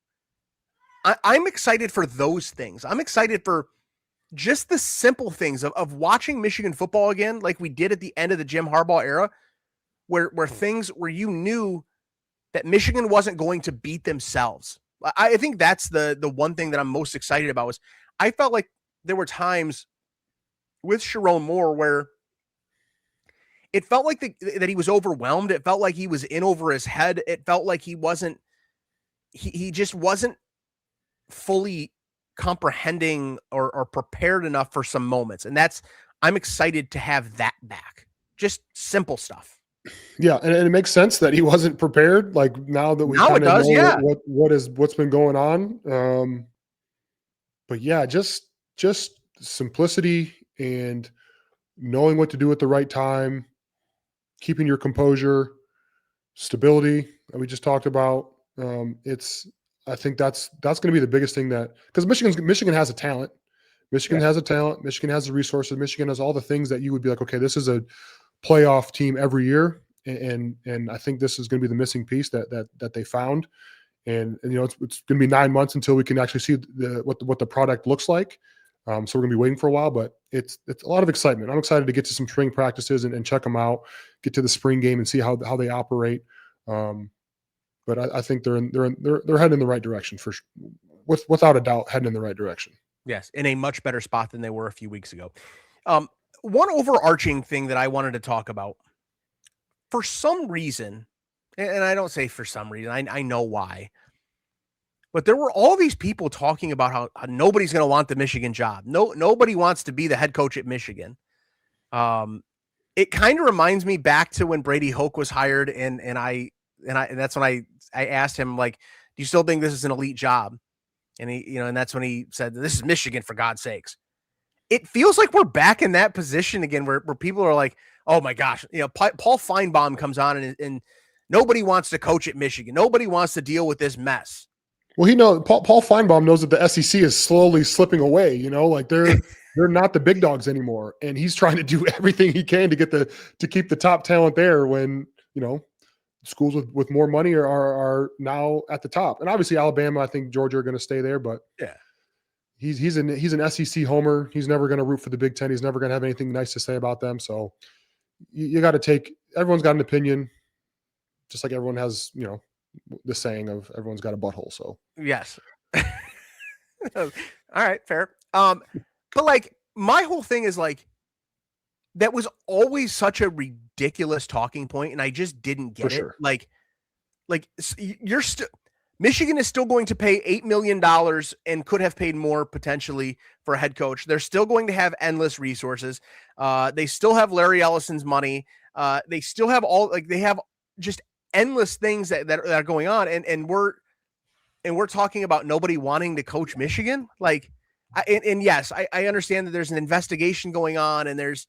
Speaker 1: I'm excited for those things. I'm excited for just the simple things of watching Michigan football again, like we did at the end of the Jim Harbaugh era, where you knew that Michigan wasn't going to beat themselves. I think that's the one thing that I'm most excited about. Was I felt like there were times with Sharon Moore where it felt like that he was overwhelmed. It felt like he was in over his head. It felt like he just wasn't fully comprehending or prepared enough for some moments. And I'm excited to have that back. Just simple stuff.
Speaker 2: Yeah. And it makes sense that he wasn't prepared. Like now that we kind of know what's been going on. But yeah, just simplicity and knowing what to do at the right time, keeping your composure, stability that we just talked about. I think that's going to be the biggest thing, that because Michigan has a talent. Michigan has a talent. Michigan has the resources. Michigan has all the things that you would be like, okay, this is a playoff team every year, and I think this is going to be the missing piece that they found. And you know, it's going to be 9 months until we can actually see what the product looks like. So we're going to be waiting for a while, but it's a lot of excitement. I'm excited to get to some spring practices and check them out, get to the spring game and see how they operate. But I think they're heading in the right direction without a doubt, heading in the right direction.
Speaker 1: Yes, in a much better spot than they were a few weeks ago. One overarching thing that I wanted to talk about, for some reason, and I don't say for some reason, I know why, but there were all these people talking about how nobody's going to want the Michigan job. Nobody wants to be the head coach at Michigan. It kind of reminds me back to when Brady Hoke was hired, and that's when I asked him, like, do you still think this is an elite job? And and that's when he said, this is Michigan, for God's sakes. It feels like we're back in that position again, where people are like, oh my gosh, Paul Feinbaum comes on and nobody wants to coach at Michigan. Nobody wants to deal with this mess.
Speaker 2: Well, Paul Feinbaum knows that the SEC is slowly slipping away. Like they're not the big dogs anymore, and he's trying to do everything he can to keep the top talent there. When schools with more money are now at the top, and obviously Alabama, I think Georgia are going to stay there, but
Speaker 1: yeah,
Speaker 2: he's an SEC homer. He's never going to root for the Big Ten. He's never going to have anything nice to say about them. So you got to everyone's got an opinion, just like everyone has the saying of everyone's got a butthole. So
Speaker 1: yes. All right, fair. But like, my whole thing is like, that was always such a ridiculous talking point, and I just didn't get it. Sure. Like you're still, Michigan is still going to pay $8 million and could have paid more potentially for a head coach. They're still going to have endless resources. They still have Larry Ellison's money. They still have they have just endless things that are going on. And we're talking about nobody wanting to coach Michigan. Like, yes, I understand that there's an investigation going on, and there's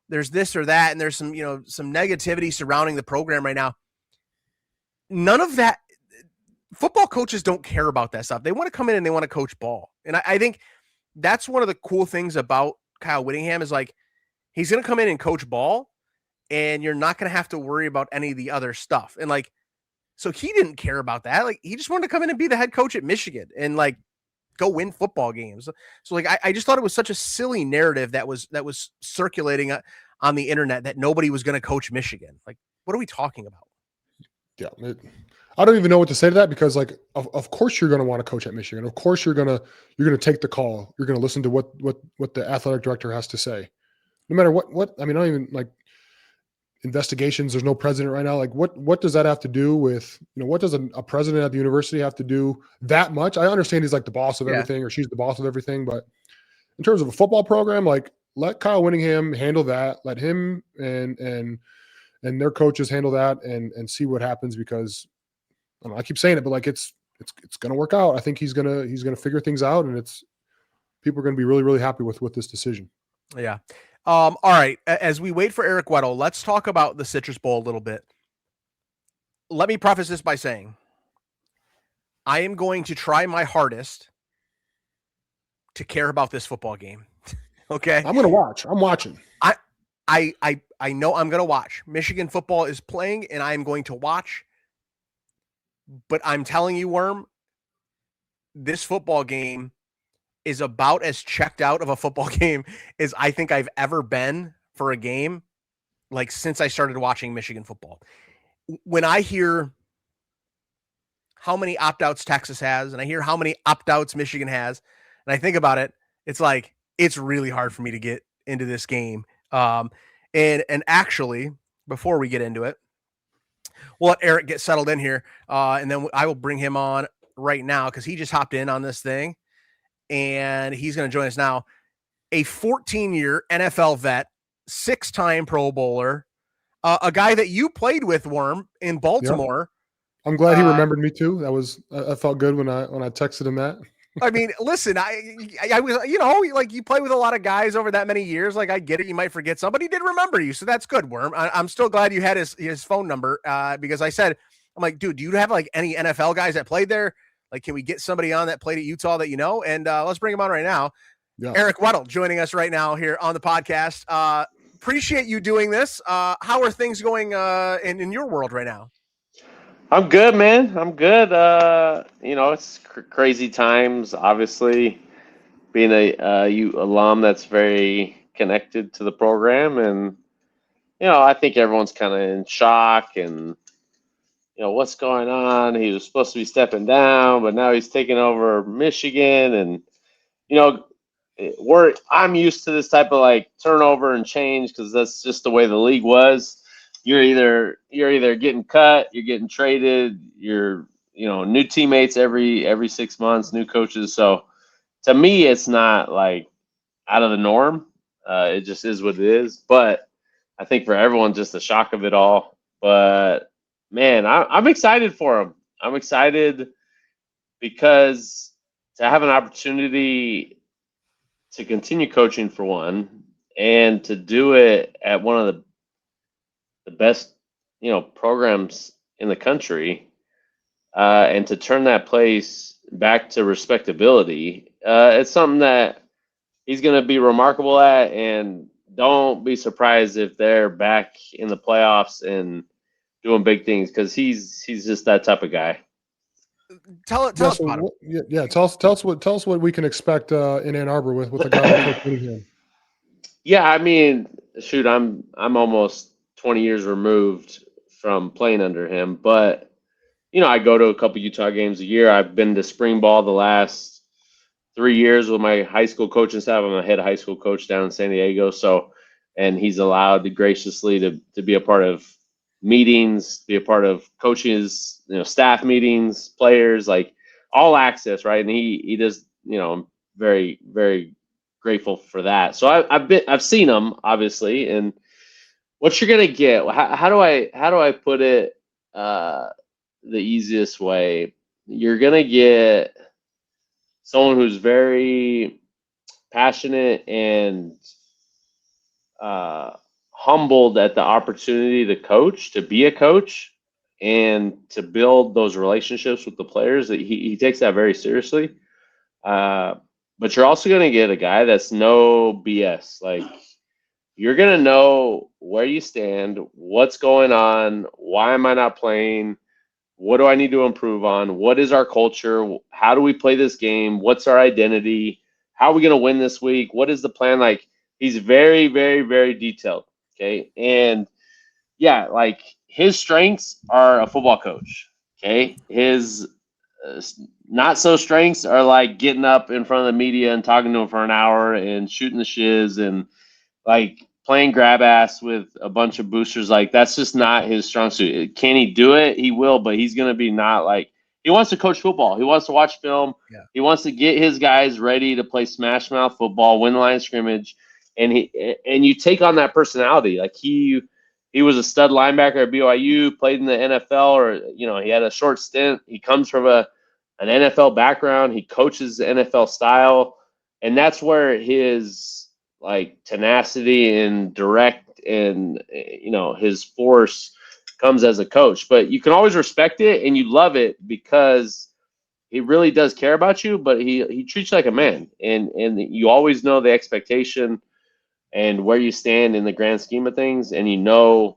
Speaker 1: this or that, and there's some negativity surrounding the program right now. None of that. Football coaches don't care about that stuff. They want to come in and they want to coach ball. And I think that's one of the cool things about Kyle Whittingham is, like, he's going to come in and coach ball, and you're not going to have to worry about any of the other stuff. And like, so he didn't care about that. Like, he just wanted to come in and be the head coach at Michigan and like go win football games. So like, I just thought it was such a silly narrative that was circulating on the internet, that nobody was going to coach Michigan. Like, what are we talking about?
Speaker 2: Yeah. I don't even know what to say to that, because like, of course you're going to want to coach at Michigan. Of course you're going to take the call. You're going to listen to what the athletic director has to say, no matter what. I mean, I don't even like investigations. There's no president right now. Like, what does that have to do with, what does a president at the university have to do that much? I understand he's like the boss of everything, or she's the boss of everything, but in terms of a football program, like, let Kyle Whittingham handle that. Let him and their coaches handle that, and see what happens, because I keep saying it, but like, it's going to work out. I think he's going to figure things out, and people are going to be really, really happy with this decision.
Speaker 1: Yeah. All right. As we wait for Eric Weddle, let's talk about the Citrus Bowl a little bit. Let me preface this by saying, I am going to try my hardest to care about this football game. Okay.
Speaker 2: I'm going to watch. I'm watching.
Speaker 1: I know I'm going to watch. Michigan football is playing, and I'm going to watch. But I'm telling you, Worm, this football game is about as checked out of a football game as I think I've ever been for a game, like, since I started watching Michigan football. When I hear how many opt-outs Texas has, and I hear how many opt-outs Michigan has, and I think about it, it's like, it's really hard for me to get into this game. And actually, before we get into it, we'll let Eric get settled in here, and then I will bring him on right now, because he just hopped in on this thing, and he's going to join us now. A 14-year NFL vet, 6-time Pro Bowler, a guy that you played with, Worm, in Baltimore.
Speaker 2: Yep. I'm glad he remembered me too. I felt good when I texted him that.
Speaker 1: I mean, listen, I was, like you play with a lot of guys over that many years. Like I get it, you might forget somebody did remember you, so that's good, Worm. I'm still glad you had his phone number because I'm like, dude, do you have like any NFL guys that played there? Like, can we get somebody on that played at Utah that you know? And let's bring him on right now.
Speaker 2: Yeah.
Speaker 1: Eric Weddle joining us right now here on the podcast. Appreciate you doing this. How are things going in your world right now?
Speaker 3: I'm good, man. I'm good. It's crazy times. Obviously, being a U alum that's very connected to the program, and I think everyone's kind of in shock. And what's going on? He was supposed to be stepping down, but now he's taking over Michigan, and you know, I'm used to this type of like turnover and change because that's just the way the league was. You're either getting cut, you're getting traded, you're new teammates every 6 months, new coaches. So to me, it's not like out of the norm. It just is what it is. But I think for everyone, just the shock of it all. But man, I'm excited for him. I'm excited because to have an opportunity to continue coaching for one, and to do it at one of the best, programs in the country, and to turn that place back to respectability, it's something that he's going to be remarkable at. And don't be surprised if they're back in the playoffs and doing big things because he's just that type of guy.
Speaker 1: Tell us about him.
Speaker 2: Tell us what we can expect in Ann Arbor with a guy like Coach Whittingham.
Speaker 3: Yeah, I mean, shoot, I'm almost 20 years removed from playing under him, but I go to a couple Utah games a year. I've been to spring ball the last 3 years with my high school coaching staff. I'm a head high school coach down in San Diego, and he's allowed graciously to be a part of meetings, be a part of coaches, staff meetings, players, like all access, right? And he does, I'm very, very grateful for that. So I've seen him obviously, and what you're gonna get. How do I put it the easiest way? You're gonna get someone who's very passionate and humbled at the opportunity to coach, to be a coach, and to build those relationships with the players. That he takes that very seriously. But you're also going to get a guy that's no BS. Like, you're going to know where you stand, what's going on, why am I not playing, what do I need to improve on, what is our culture, how do we play this game, what's our identity, how are we going to win this week, what is the plan? Like, he's very, very, very detailed, okay? And, yeah, like, his strengths are a football coach, okay? His not so strengths are like getting up in front of the media and talking to them for an hour and shooting the shiz and like playing grab ass with a bunch of boosters. Like, that's just not his strong suit. Can he do it? He will, but he's going to be not like, he wants to coach football. He wants to watch film.
Speaker 1: Yeah.
Speaker 3: He wants to get his guys ready to play smash mouth football, win the line of scrimmage. And you take on that personality. Like, he was a stud linebacker at BYU, played in the NFL, or, he had a short stint. He comes from an NFL background. He coaches the NFL style. And that's where his like tenacity and direct and his force comes as a coach. But you can always respect it and you love it because he really does care about you, but he treats you like a man, and you always know the expectation and where you stand in the grand scheme of things, and you know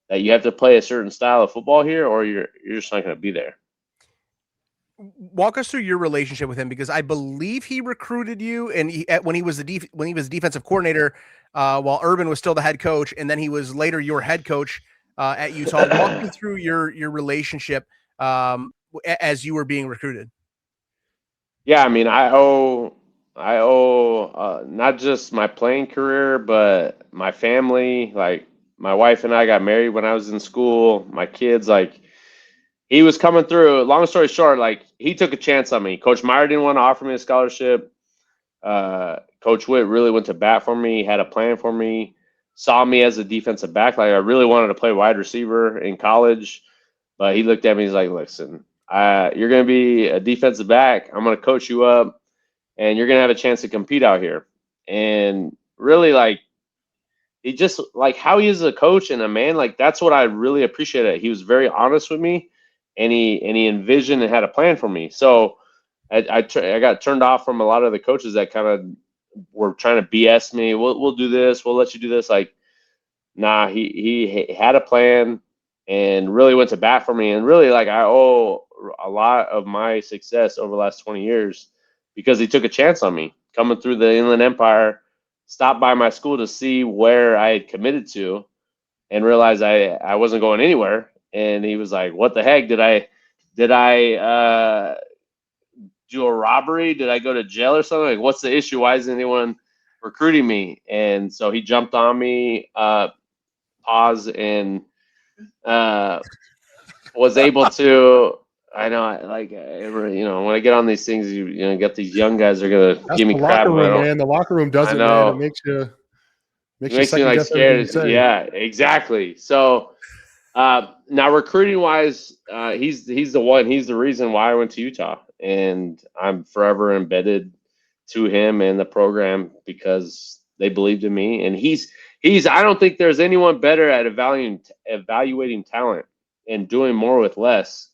Speaker 3: that you have to play a certain style of football here or you're just not going to be there.
Speaker 1: Walk us through your relationship with him, because I believe he recruited you, and when he was defensive coordinator, while Urban was still the head coach, and then he was later your head coach at Utah. Walk me through your relationship as you were being recruited.
Speaker 3: Yeah, I mean, I owe not just my playing career, but my family. Like, my wife and I got married when I was in school. My kids, like, he was coming through. Long story short, like, he took a chance on me. Coach Meyer didn't want to offer me a scholarship. Coach Witt really went to bat for me, had a plan for me, saw me as a defensive back. Like, I really wanted to play wide receiver in college, but he looked at me, he's like, listen, you're going to be a defensive back. I'm going to coach you up. and you're gonna have a chance to compete out here. And really, like, he just like how he is a coach and a man, like that's what I really appreciated. He was very honest with me, and he envisioned and had a plan for me. So I got turned off from a lot of the coaches that kind of were trying to BS me. We'll do this. We'll let you do this. Like, nah, he had a plan and really went to bat for me. And really, like, I owe a lot of my success over the last 20 years because he took a chance on me coming through the Inland Empire, stopped by my school to see where I had committed to, and realized I wasn't going anywhere. And he was like, "What the heck? Did I do a robbery? Did I go to jail or something? Like, what's the issue? Why isn't anyone recruiting me?" And so he jumped on me, pause, and was able to. I know, when I get on these things, you get these young guys are gonna
Speaker 2: That's
Speaker 3: give me
Speaker 2: the
Speaker 3: crap.
Speaker 2: locker room, man. The locker room does
Speaker 3: I
Speaker 2: it,
Speaker 3: know.
Speaker 2: man. It makes you
Speaker 3: me
Speaker 2: second
Speaker 3: like
Speaker 2: guess everything
Speaker 3: scared.
Speaker 2: you say.
Speaker 3: Yeah, exactly. So now recruiting wise, he's the one. He's the reason why I went to Utah, and I'm forever embedded to him and the program because they believed in me. And he's. I don't think there's anyone better at evaluating talent and doing more with less.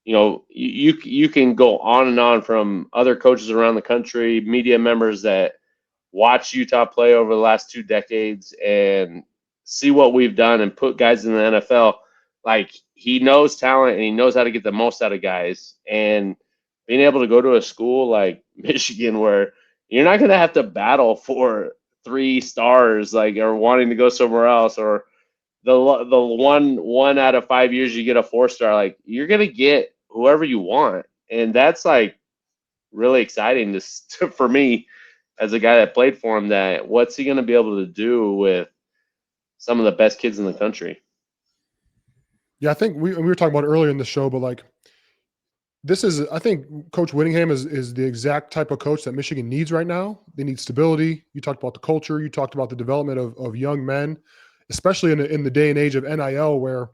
Speaker 3: You can go on and on from other coaches around the country, media members that watch Utah play over the last 2 decades and see what we've done and put guys in the NFL. Like, he knows talent and he knows how to get the most out of guys. And being able to go to a school like Michigan where you're not going to have to battle for 3 stars, like, or wanting to go somewhere else, or the one out of 5 years you get a 4-star, like, you're going to get whoever you want. And that's like really exciting for me as a guy that played for him, that what's he going to be able to do with some of the best kids in the country.
Speaker 2: Yeah, I think we were talking about it earlier in the show, but like, I think Coach Whittingham is the exact type of coach that Michigan needs right now. They need stability. You talked about the culture. You talked about the development of young men, especially in the day and age of NIL, where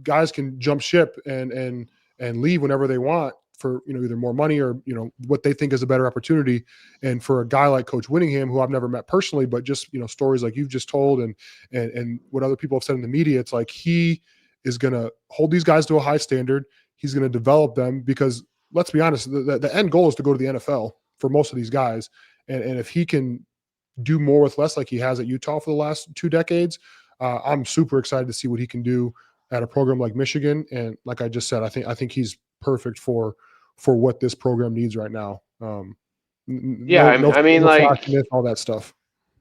Speaker 2: guys can jump ship and leave whenever they want for either more money or what they think is a better opportunity. And for a guy like Coach Whittingham, who I've never met personally, but just stories like you've just told and what other people have said in the media, it's like he is going to hold these guys to a high standard. He's going to develop them because, let's be honest, the end goal is to go to the NFL for most of these guys. And if he can do more with less like he has at Utah for the last 2 decades, I'm super excited to see what he can do at a program like Michigan. And like I just said, I think he's perfect for what this program needs right now.
Speaker 3: Like,
Speaker 2: all that stuff.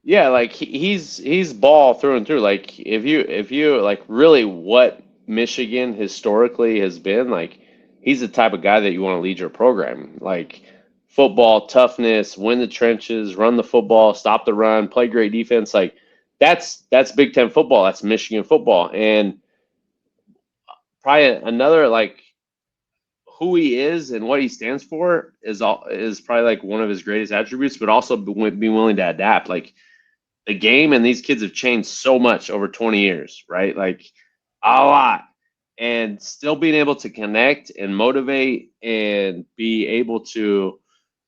Speaker 3: Yeah, like he's ball through and through. Like, if you like really what Michigan historically has been, like, he's the type of guy that you want to lead your program. Like, football toughness, win the trenches, run the football, stop the run, play great defense. Like, that's Big Ten football. That's Michigan football. And probably another, like, who he is and what he stands for is probably like one of his greatest attributes, but also being willing to adapt. Like, the game and these kids have changed so much over 20 years, right? Like, a lot. And still being able to connect and motivate and be able to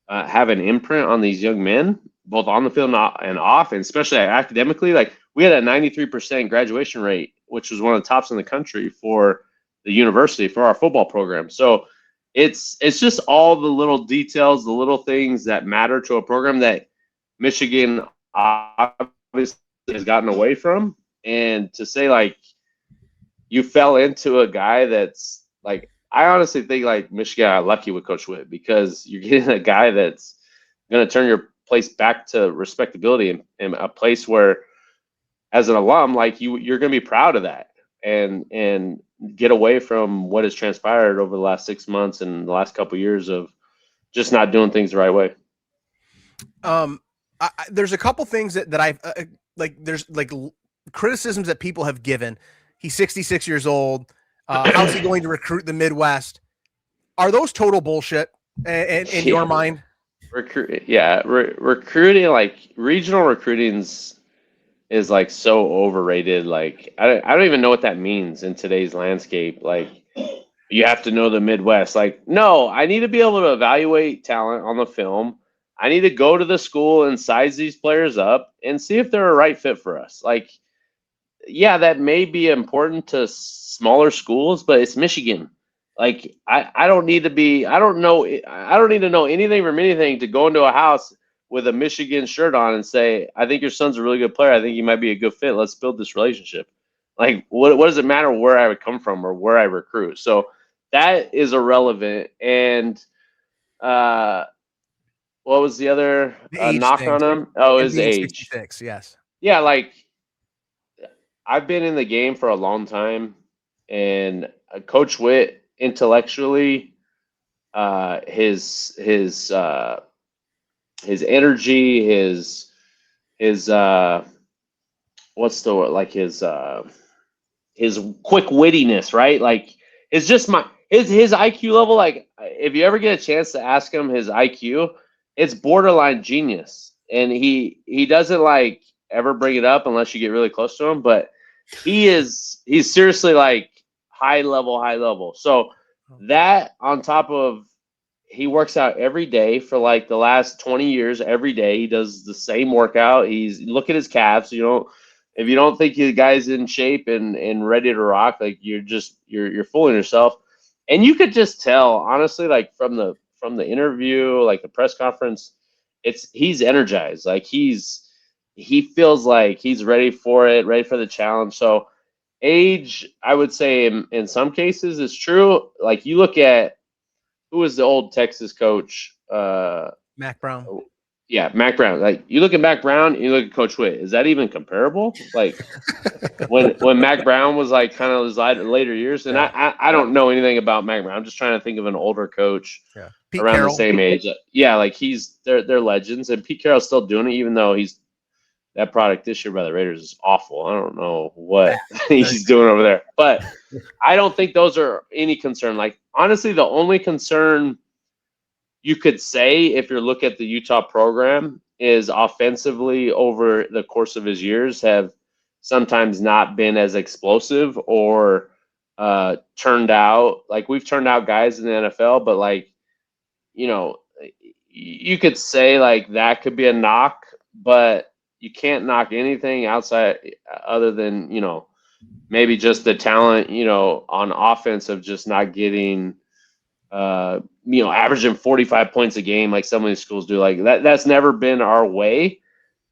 Speaker 3: have an imprint on these young men, both on the field and off, and especially academically. Like, we had a 93% graduation rate, which was one of the tops in the country for the university, for our football program. So it's just all the little details, the little things that matter to a program that Michigan obviously has gotten away from. And to say, like, you fell into a guy that's like, I honestly think like Michigan got lucky with Coach Witt, because you're getting a guy that's going to turn your place back to respectability and a place where, as an alum, like, you're going to be proud of that and get away from what has transpired over the last 6 months and the last couple of years of just not doing things the right way.
Speaker 1: There's a couple things that I've there's like criticisms that people have given. He's 66 years old. How's he going to recruit the Midwest? Are those total bullshit in your mind?
Speaker 3: Recruiting, like, regional recruiting's is like so overrated. Like, I don't even know what that means in today's landscape. Like, you have to know the Midwest. Like, no, I need to be able to evaluate talent on the film. I need to go to the school and size these players up and see if they're a right fit for us. Like, yeah, that may be important to smaller schools, but it's Michigan. Like, I don't need to be, I don't need to know anything from anything to go into a house with a Michigan shirt on and say, I think your son's a really good player. I think he might be a good fit. Let's build this relationship. Like, what does it matter where I would come from or where I recruit? So that is irrelevant. And what was the other
Speaker 1: The age
Speaker 3: knock
Speaker 1: thing,
Speaker 3: on him? Oh,
Speaker 1: and
Speaker 3: his
Speaker 1: being
Speaker 3: age.
Speaker 1: 66. Yes.
Speaker 3: Yeah, like I've been in the game for a long time, and Coach Witt intellectually, his energy, his what's the word, like his quick wittiness, right? Like it's just his IQ level. Like if you ever get a chance to ask him his IQ, it's borderline genius, and he doesn't like ever bring it up unless you get really close to him. But he's seriously like high level. So that on top of he works out every day for like the last 20 years. Every day he does the same workout. He's look at his calves. If you don't think the guy's in shape and ready to rock, like you're fooling yourself. And you could just tell, honestly, like from the interview, like the press conference, he's energized. Like he feels like he's ready for it, ready for the challenge. So age, I would say in some cases is true. Like you look at who was the old Texas coach?
Speaker 1: Mac Brown.
Speaker 3: Yeah, Mac Brown. Like you look at Mac Brown, and you look at Coach Witt. Is that even comparable? Like when Mac Brown was like kind of his later years, and I don't know anything about Mac Brown. I'm just trying to think of an older coach
Speaker 1: Pete
Speaker 3: around
Speaker 1: Carroll.
Speaker 3: the same age. Yeah, like they're legends, and Pete Carroll's still doing it, even though that product this year by the Raiders is awful. I don't know what he's doing over there, but I don't think those are any concern. Like honestly, the only concern you could say if you look at the Utah program is offensively over the course of his years have sometimes not been as explosive or turned out like we've turned out guys in the NFL, but like you could say like that could be a knock, but you can't knock anything outside other than maybe just the talent on offense of just not getting averaging 45 points a game like some of these schools do. Like that's never been our way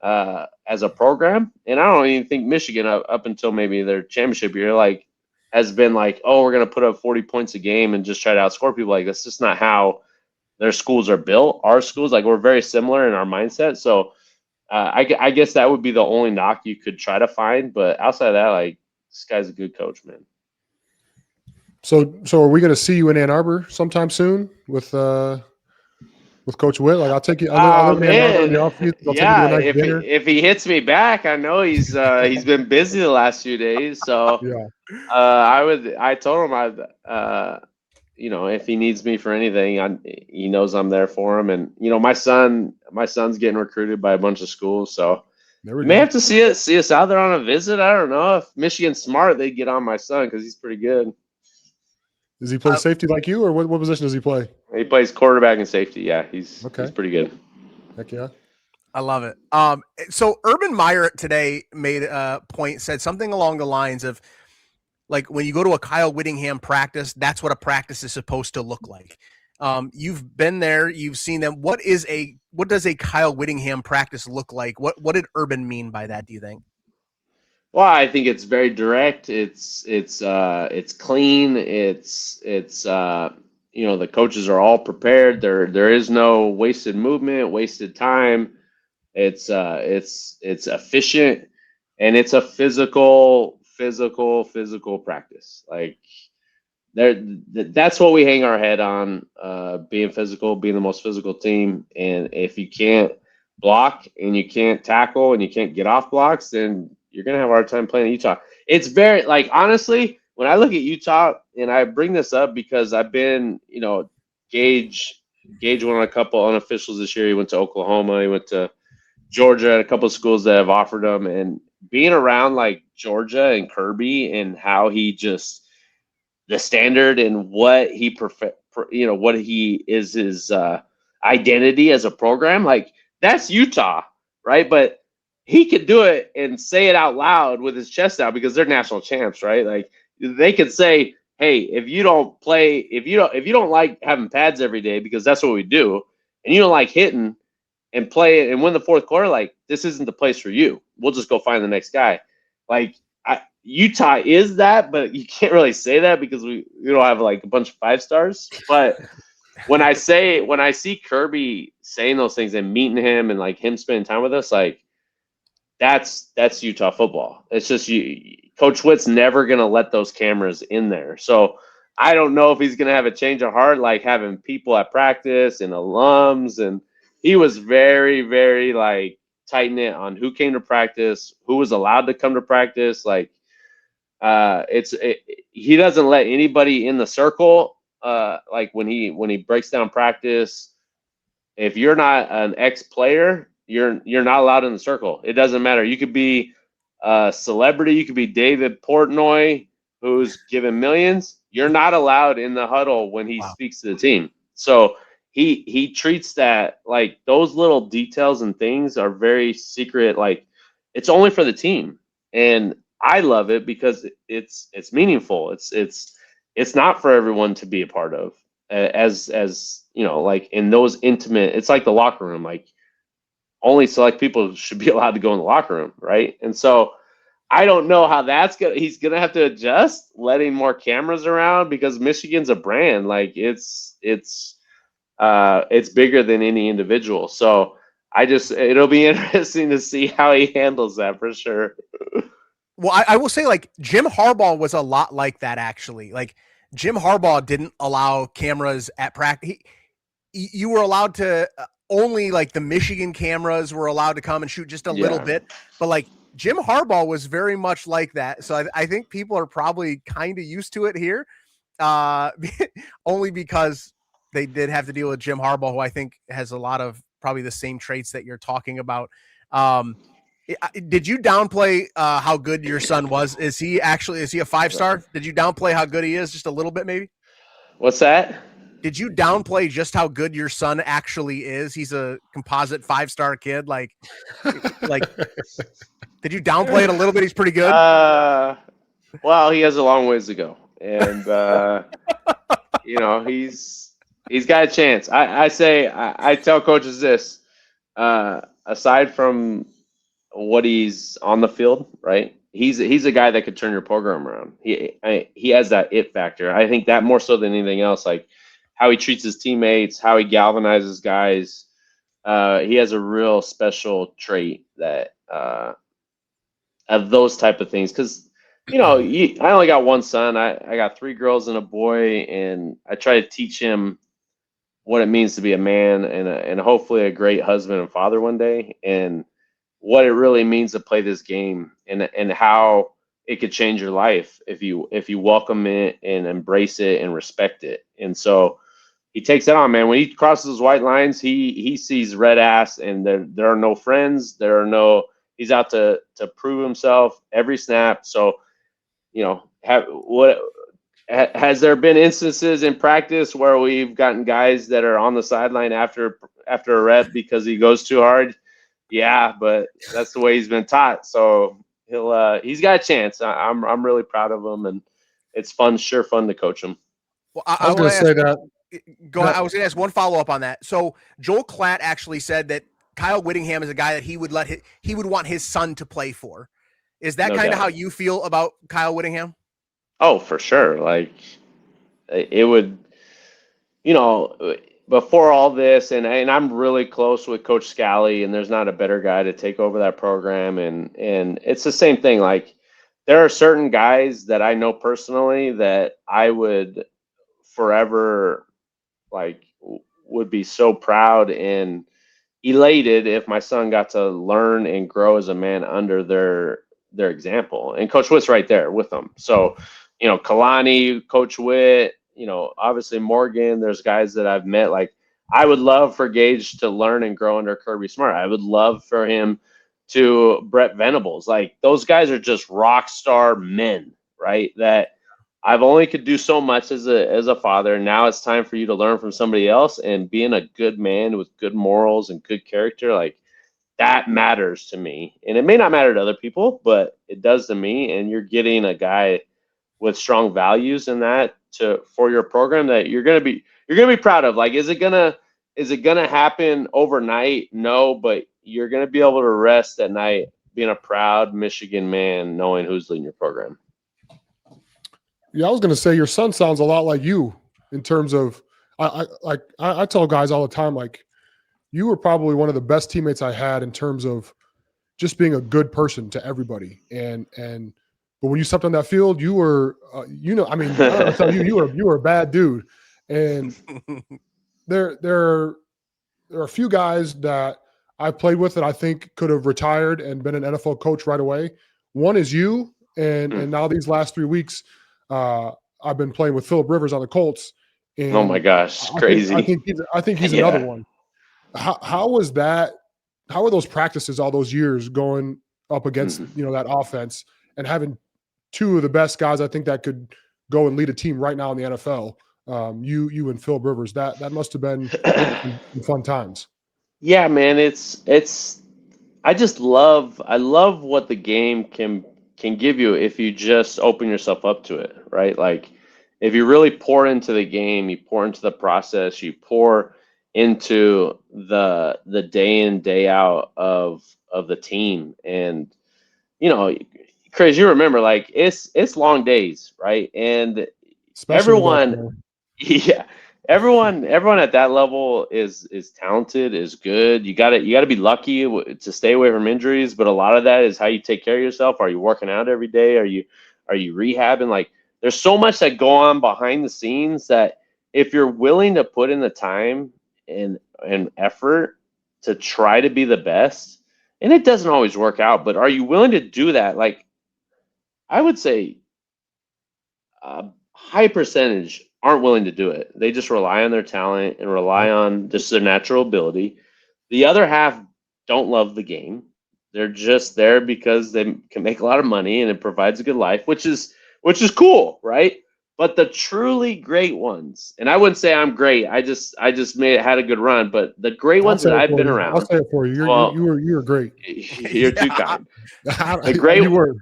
Speaker 3: as a program. And I don't even think Michigan up until maybe their championship year, like has been like, oh, we're going to put up 40 points a game and just try to outscore people. Like that's just not how their schools are built. Our schools, like we're very similar in our mindset. So I guess that would be the only knock you could try to find. But outside of that, like this guy's a good coach, man.
Speaker 2: So are we going to see you in Ann Arbor sometime soon with Coach Witt? Like I'll take you. I'll live in Ann Arbor in the offseason. I'll take you to a nice dinner.
Speaker 3: If he hits me back, I know he's been busy the last few days. So
Speaker 2: yeah,
Speaker 3: I told him if he needs me for anything, he knows I'm there for him. And my son's getting recruited by a bunch of schools, so you may have to see us out there on a visit. I don't know if Michigan's smart, they'd get on my son because he's pretty good.
Speaker 2: Does he play safety like you, or what position does he play?
Speaker 3: He plays quarterback and safety. Yeah, he's pretty good.
Speaker 2: Heck yeah.
Speaker 1: I love it. So Urban Meyer today made a point, said something along the lines of, like, when you go to a Kyle Whittingham practice, that's what a practice is supposed to look like. You've been there, you've seen them. What does a Kyle Whittingham practice look like? What did Urban mean by that, do you think?
Speaker 3: Well, I think it's very direct. It's clean. It's the coaches are all prepared. There is no wasted movement, wasted time. It's efficient, and it's a physical practice. Like that's what we hang our head on, being physical, being the most physical team. And if you can't block and you can't tackle and you can't get off blocks, then you're going to have a hard time playing Utah. It's very, like, honestly, when I look at Utah, and I bring this up because I've been, Gage went on a couple unofficials this year. He went to Oklahoma. He went to Georgia and a couple of schools that have offered him. And being around, like, Georgia and Kirby and how he just the standard and what he what he is his identity as a program. Like, that's Utah, right? But he could do it and say it out loud with his chest out because they're national champs, right? Like, they could say, hey, if you don't like having pads every day, because that's what we do, and you don't like hitting and play it and win the fourth quarter, like, this isn't the place for you. We'll just go find the next guy. Like, Utah is that, but you can't really say that because we don't have like a bunch of 5-stars. But when I see Kirby saying those things and meeting him and like him spending time with us, like, that's Utah football. It's just Coach Witt's never gonna let those cameras in there. So I don't know if he's gonna have a change of heart, like having people at practice and alums, and he was very, very like tight-knit on who came to practice, who was allowed to come to practice. Like, he doesn't let anybody in the circle. Like when he breaks down practice, if you're not an ex-player, you're not allowed in the circle. It doesn't matter. You could be a celebrity. You could be David Portnoy, who's given millions. You're not allowed in the huddle when he speaks to the team. So he treats that, like, those little details and things are very secret. Like, it's only for the team, and I love it because it's meaningful. It's not for everyone to be a part of. As like in those intimate, it's like the locker room. Like, only select people should be allowed to go in the locker room, right? And so I don't know how he's gonna have to adjust letting more cameras around, because Michigan's a brand. Like, it's bigger than any individual. So it'll be interesting to see how he handles that for sure.
Speaker 1: Well, I will say, like, Jim Harbaugh was a lot like that, actually. Like, Jim Harbaugh didn't allow cameras at practice. You were allowed to only, like, the Michigan cameras were allowed to come and shoot just a little bit. But, like, Jim Harbaugh was very much like that. So I think people are probably kind of used to it here, only because they did have to deal with Jim Harbaugh, who I think has a lot of probably the same traits that you're talking about. Did you downplay how good your son was? Is he a 5-star? Did you downplay how good he is just a little bit, maybe?
Speaker 3: What's that?
Speaker 1: Did you downplay just how good your son actually is? He's a composite 5-star kid. Like, did you downplay it a little bit? He's pretty good.
Speaker 3: Well, he has a long ways to go, and he's got a chance. I tell coaches this. Aside from what he's on the field, right? He's a guy that could turn your program around. He has that it factor. I think that more so than anything else, like how he treats his teammates, how he galvanizes guys. He has a real special trait that of those type of things. Because I only got one son. I got 3 girls and a boy, and I try to teach him what it means to be a man and hopefully a great husband and father one day, and what it really means to play this game, and how it could change your life if you welcome it and embrace it and respect it. And so he takes that on, man. When he crosses those white lines, he sees red ass, and there are no friends. He's out to prove himself every snap. So, has there been instances in practice where we've gotten guys that are on the sideline after a rep because he goes too hard? Yeah, but that's the way he's been taught. So he's got a chance. I'm really proud of him, and it's fun to coach him.
Speaker 1: Well,
Speaker 2: I was going to say that.
Speaker 1: Go ahead. I was going to ask one follow-up on that. So Joel Klatt actually said that Kyle Whittingham is a guy that he would want his son to play for. Is that kind of how you feel about Kyle Whittingham?
Speaker 3: Oh, for sure. Like, it would, before all this, and I'm really close with Coach Scally, and there's not a better guy to take over that program. And it's the same thing. Like, there are certain guys that I know personally that I would forever, like, would be so proud and elated if my son got to learn and grow as a man under their example. And Coach Witt's right there with them. So, Kalani, Coach Witt, obviously Morgan, there's guys that I've met. Like, I would love for Gage to learn and grow under Kirby Smart. I would love for him to Brett Venables. Like, those guys are just rock star men, right? That I've only could do so much as a father. Now it's time for you to learn from somebody else, and being a good man with good morals and good character, like that matters to me. And it may not matter to other people, but it does to me. And you're getting a guy with strong values in that for your program that you're gonna be proud of. Like, is it gonna happen overnight? No, but you're gonna be able to rest at night being a proud Michigan man, knowing who's leading your program.
Speaker 2: Yeah, I was going to say your son sounds a lot like you in terms of I tell guys all the time, like, you were probably one of the best teammates I had in terms of just being a good person to everybody. But when you stepped on that field, you were I mean, I don't tell you, you were a bad dude. And there are a few guys that I played with that I think could have retired and been an NFL coach right away. One is you, and now these last 3 weeks, I've been playing with Phillip Rivers on the Colts. And
Speaker 3: oh my gosh, crazy!
Speaker 2: I think he's another one. How was that? How were those practices all those years going up against that offense and having two of the best guys I think that could go and lead a team right now in the NFL? You and Phillip Rivers. That must have been some fun times.
Speaker 3: Yeah, man, I love what the game can give you if you just open yourself up to it, right? Like, if you really pour into the game, you pour into the process, you pour into the day in, day out of the team. And Chris, you remember, like, it's long days, right? And
Speaker 2: Especially
Speaker 3: everyone yeah, everyone at that level is talented, is good. You gotta be lucky to stay away from injuries, but a lot of that is how you take care of yourself. Are you working out every day? Are you rehabbing? Like, there's so much that go on behind the scenes that if you're willing to put in the time and effort to try to be the best, and it doesn't always work out, but are you willing to do that? Like, I would say a high percentage aren't willing to do it. They just rely on their talent and rely on just their natural ability. The other half don't love the game. They're just there because they can make a lot of money and it provides a good life, which is cool, right? But the truly great ones, and I wouldn't say I'm great. I just had a good run, but the great ones that I've been around.
Speaker 2: I'll say it for you. You were great.
Speaker 3: You're too kind.
Speaker 2: You were.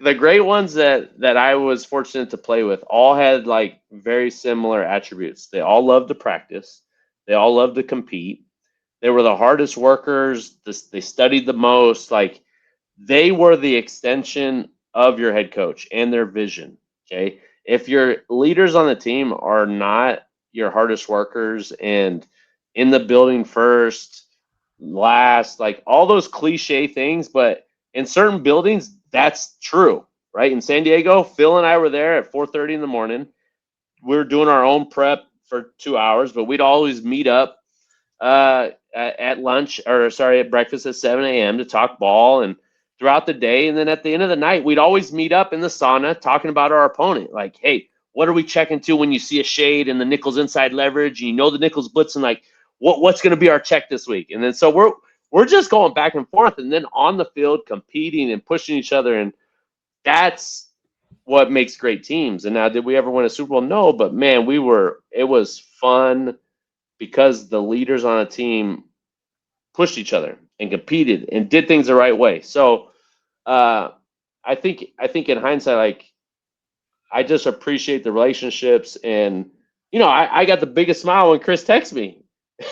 Speaker 3: The great ones that I was fortunate to play with all had like very similar attributes. They all loved to practice. They all loved to compete. They were the hardest workers. They studied the most. Like, they were the extension of your head coach and their vision. Okay. If your leaders on the team are not your hardest workers and in the building first, last, like all those cliche things, but in certain buildings, that's true, right? In San Diego, Phil and I were there at 4:30 in the morning. We were doing our own prep for 2 hours, but we'd always meet up at lunch, or sorry, at breakfast at 7 a.m. to talk ball and throughout the day. And then at the end of the night, we'd always meet up in the sauna talking about our opponent. Like, hey, what are we checking to when you see a shade and the nickel's inside leverage? And the nickel's blitzing, like, what's going to be our check this week? And then so we're just going back and forth, and then on the field competing and pushing each other. And that's what makes great teams. And now, did we ever win a Super Bowl? No, but man, it was fun because the leaders on a team pushed each other and competed and did things the right way. So I think in hindsight, like, I just appreciate the relationships. And I got the biggest smile when Chris texted me,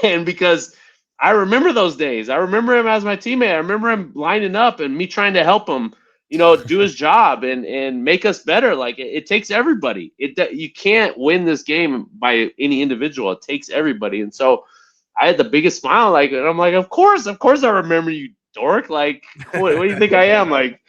Speaker 3: and because I remember those days. I remember him as my teammate. I remember him lining up and me trying to help him, do his job and make us better. Like, it takes everybody. You can't win this game by any individual. It takes everybody. And so I had the biggest smile, like, and I'm like, of course I remember you, dork. Like, what do you think I am? Like,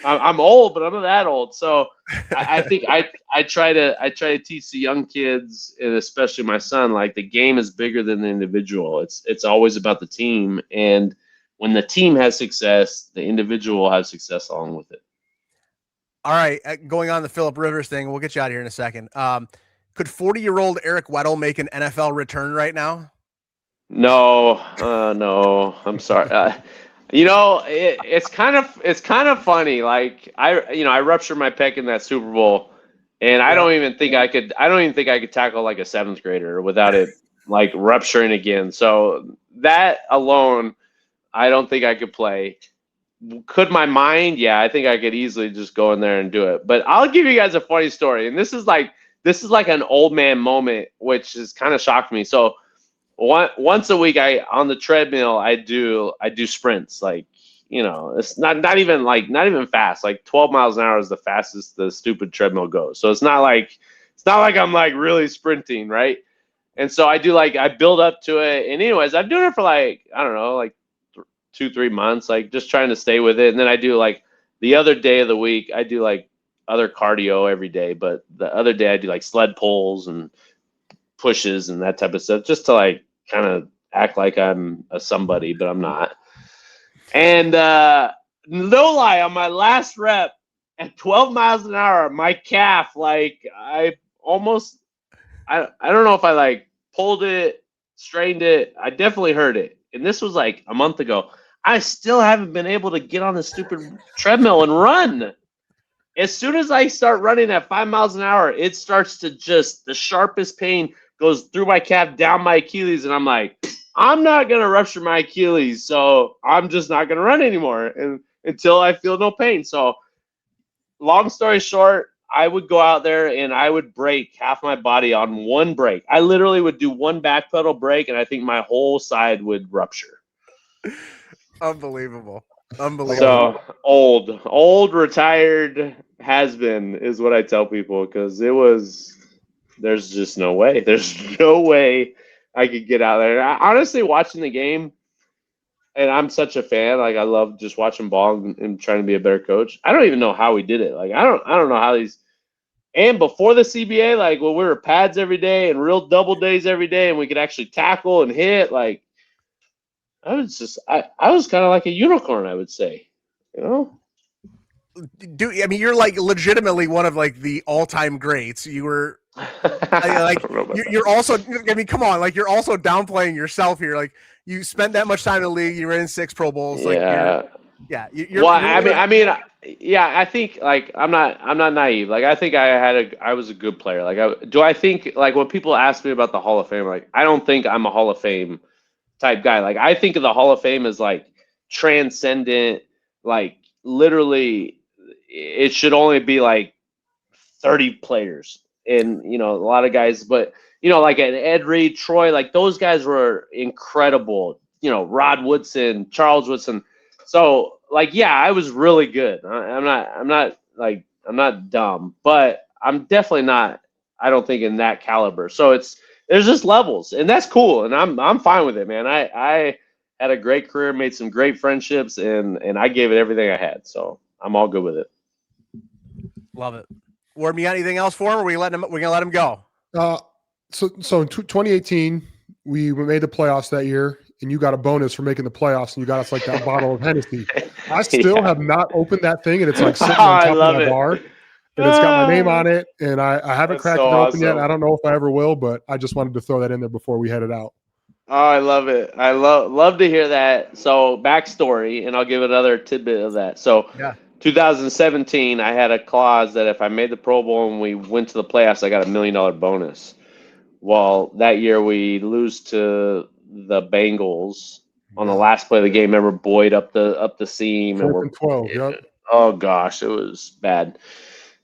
Speaker 3: I'm old, but I'm not that old. So I think I try to teach the young kids, and especially my son, like, the game is bigger than the individual. It's always about the team, and when the team has success, the individual has success along with it.
Speaker 1: All right, going on the Phillip Rivers thing, we'll get you out of here in a second. Could 40-year-old Eric Weddle make an NFL return right now?
Speaker 3: No, no, I'm sorry. It's kind of funny. Like, I ruptured my pec in that Super Bowl, And I don't even think I could tackle like a 7th grader without it like rupturing again. So that alone, I don't think I could play. Could my mind? Yeah, I think I could easily just go in there and do it. But I'll give you guys a funny story. And this is like an old man moment, which has kind of shocked me. So once a week, on the treadmill, I do sprints. Like, it's not even fast. Like 12 miles an hour is the fastest the stupid treadmill goes. So it's not like I'm like really sprinting, right? And so I build up to it. And anyways, I'm doing it for like, I don't know, like 2-3 months, like just trying to stay with it. And then I do like the other day of the week, I do like other cardio every day, but the other day I do like sled pulls and pushes and that type of stuff, just to like kind of act like I'm a somebody, but I'm not. And no lie, on my last rep at 12 miles an hour, my calf, like I don't know if I like pulled it, strained it. I definitely hurt it. And this was like a month ago. I still haven't been able to get on the stupid treadmill and run. As soon as I start running at 5 miles an hour, it starts to just, the sharpest pain goes through my calf, down my Achilles. And I'm like, I'm not going to rupture my Achilles. So I'm just not going to run anymore until I feel no pain. So long story short, I would go out there and I would break half my body on one break. I literally would do one back pedal break, and I think my whole side would rupture.
Speaker 1: Unbelievable.
Speaker 3: So old retired has been is what I tell people, because there's just no way. There's no way I could get out there. Honestly, watching the game, and I'm such a fan. Like, I love just watching ball and trying to be a better coach. I don't even know how we did it. Like, I don't know how these. And before the CBA, like when we were pads every day and real double days every day, and we could actually tackle and hit, like I was kind of like a unicorn, I would say,
Speaker 1: Dude, I mean, you're like legitimately one of like the all-time greats. You were you're also, I mean, come on, like you're also downplaying yourself here. Like, you spent that much time in the league, you were in 6 Pro Bowls. Like,
Speaker 3: I think like I'm not naive. Like, I think I was a good player. Like, I think like when people ask me about the Hall of Fame, like I don't think I'm a Hall of Fame type guy. Like, I think of the Hall of Fame as like transcendent, like literally it should only be like 30 players and a lot of guys, but like Ed Reed, Troy, like those guys were incredible. Rod Woodson, Charles Woodson. So like, yeah, I was really good. I'm not dumb, but I'm definitely not, I don't think, in that caliber. So there's just levels, and that's cool, and I'm fine with it, man. I had a great career, made some great friendships, and I gave it everything I had. So I'm all good with it.
Speaker 1: Love it. Worm, you got anything else for him, or we're gonna let him go?
Speaker 2: So in 2018, we made the playoffs that year, and you got a bonus for making the playoffs, and you got us like that bottle of Hennessy. I still have not opened that thing, and it's like sitting on top of my bar, and it's got my name on it, and I haven't cracked it open yet. I don't know if I ever will, but I just wanted to throw that in there before we headed out.
Speaker 3: Oh, I love it. I love to hear that. So backstory, and I'll give another tidbit of that. So 2017, I had a clause that if I made the Pro Bowl and we went to the playoffs, I got $1 million bonus. Well, that year we lose to the Bengals on the last play of the game. Remember Boyd up the seam,
Speaker 2: 4th and 12. Yep.
Speaker 3: Oh gosh, it was bad.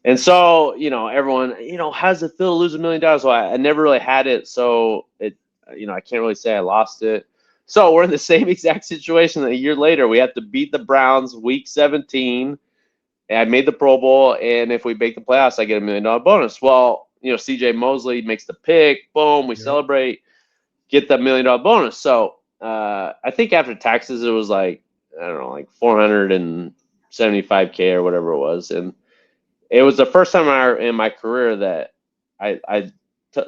Speaker 3: And so everyone, how does it feel to lose $1 million? Well, I never really had it, so I can't really say I lost it. So we're in the same exact situation that a year later. We have to beat the Browns week 17. And I made the Pro Bowl, and if we make the playoffs, I get $1 million bonus. Well, CJ Mosley makes the pick. Boom, we celebrate, get that $1 million bonus. So I think after taxes, it was like, I don't know, like $475K or whatever it was. And it was the first time in my career that I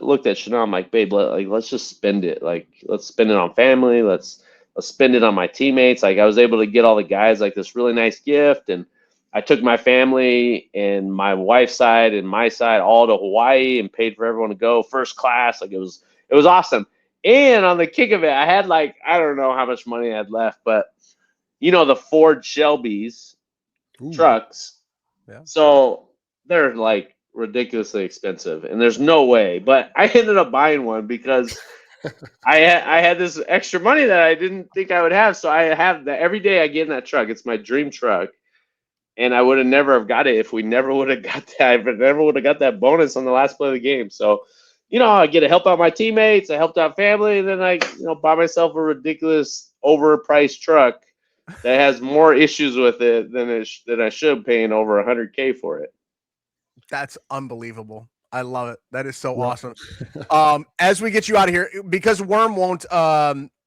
Speaker 3: looked at Chanel. I'm like, babe, let's just spend it. Like, let's spend it on family. Let's spend it on my teammates. Like, I was able to get all the guys like this really nice gift, and I took my family and my wife's side and my side all to Hawaii and paid for everyone to go first class. Like, it was awesome. And on the kick of it, I had like, I don't know how much money I had left, but the Ford Shelby's trucks.
Speaker 1: Yeah.
Speaker 3: So they're like ridiculously expensive, and there's no way. But I ended up buying one because I had this extra money that I didn't think I would have. So I have that every day I get in that truck. It's my dream truck. And I would have never have got it if we never would have got that. I never would have got that bonus on the last play of the game. So, I get to help out my teammates. I helped out family, and then I, buy myself a ridiculous overpriced truck that has more issues with it than I should, paying over $100K for it.
Speaker 1: That's unbelievable. I love it. That is so awesome. As we get you out of here, because Worm won't,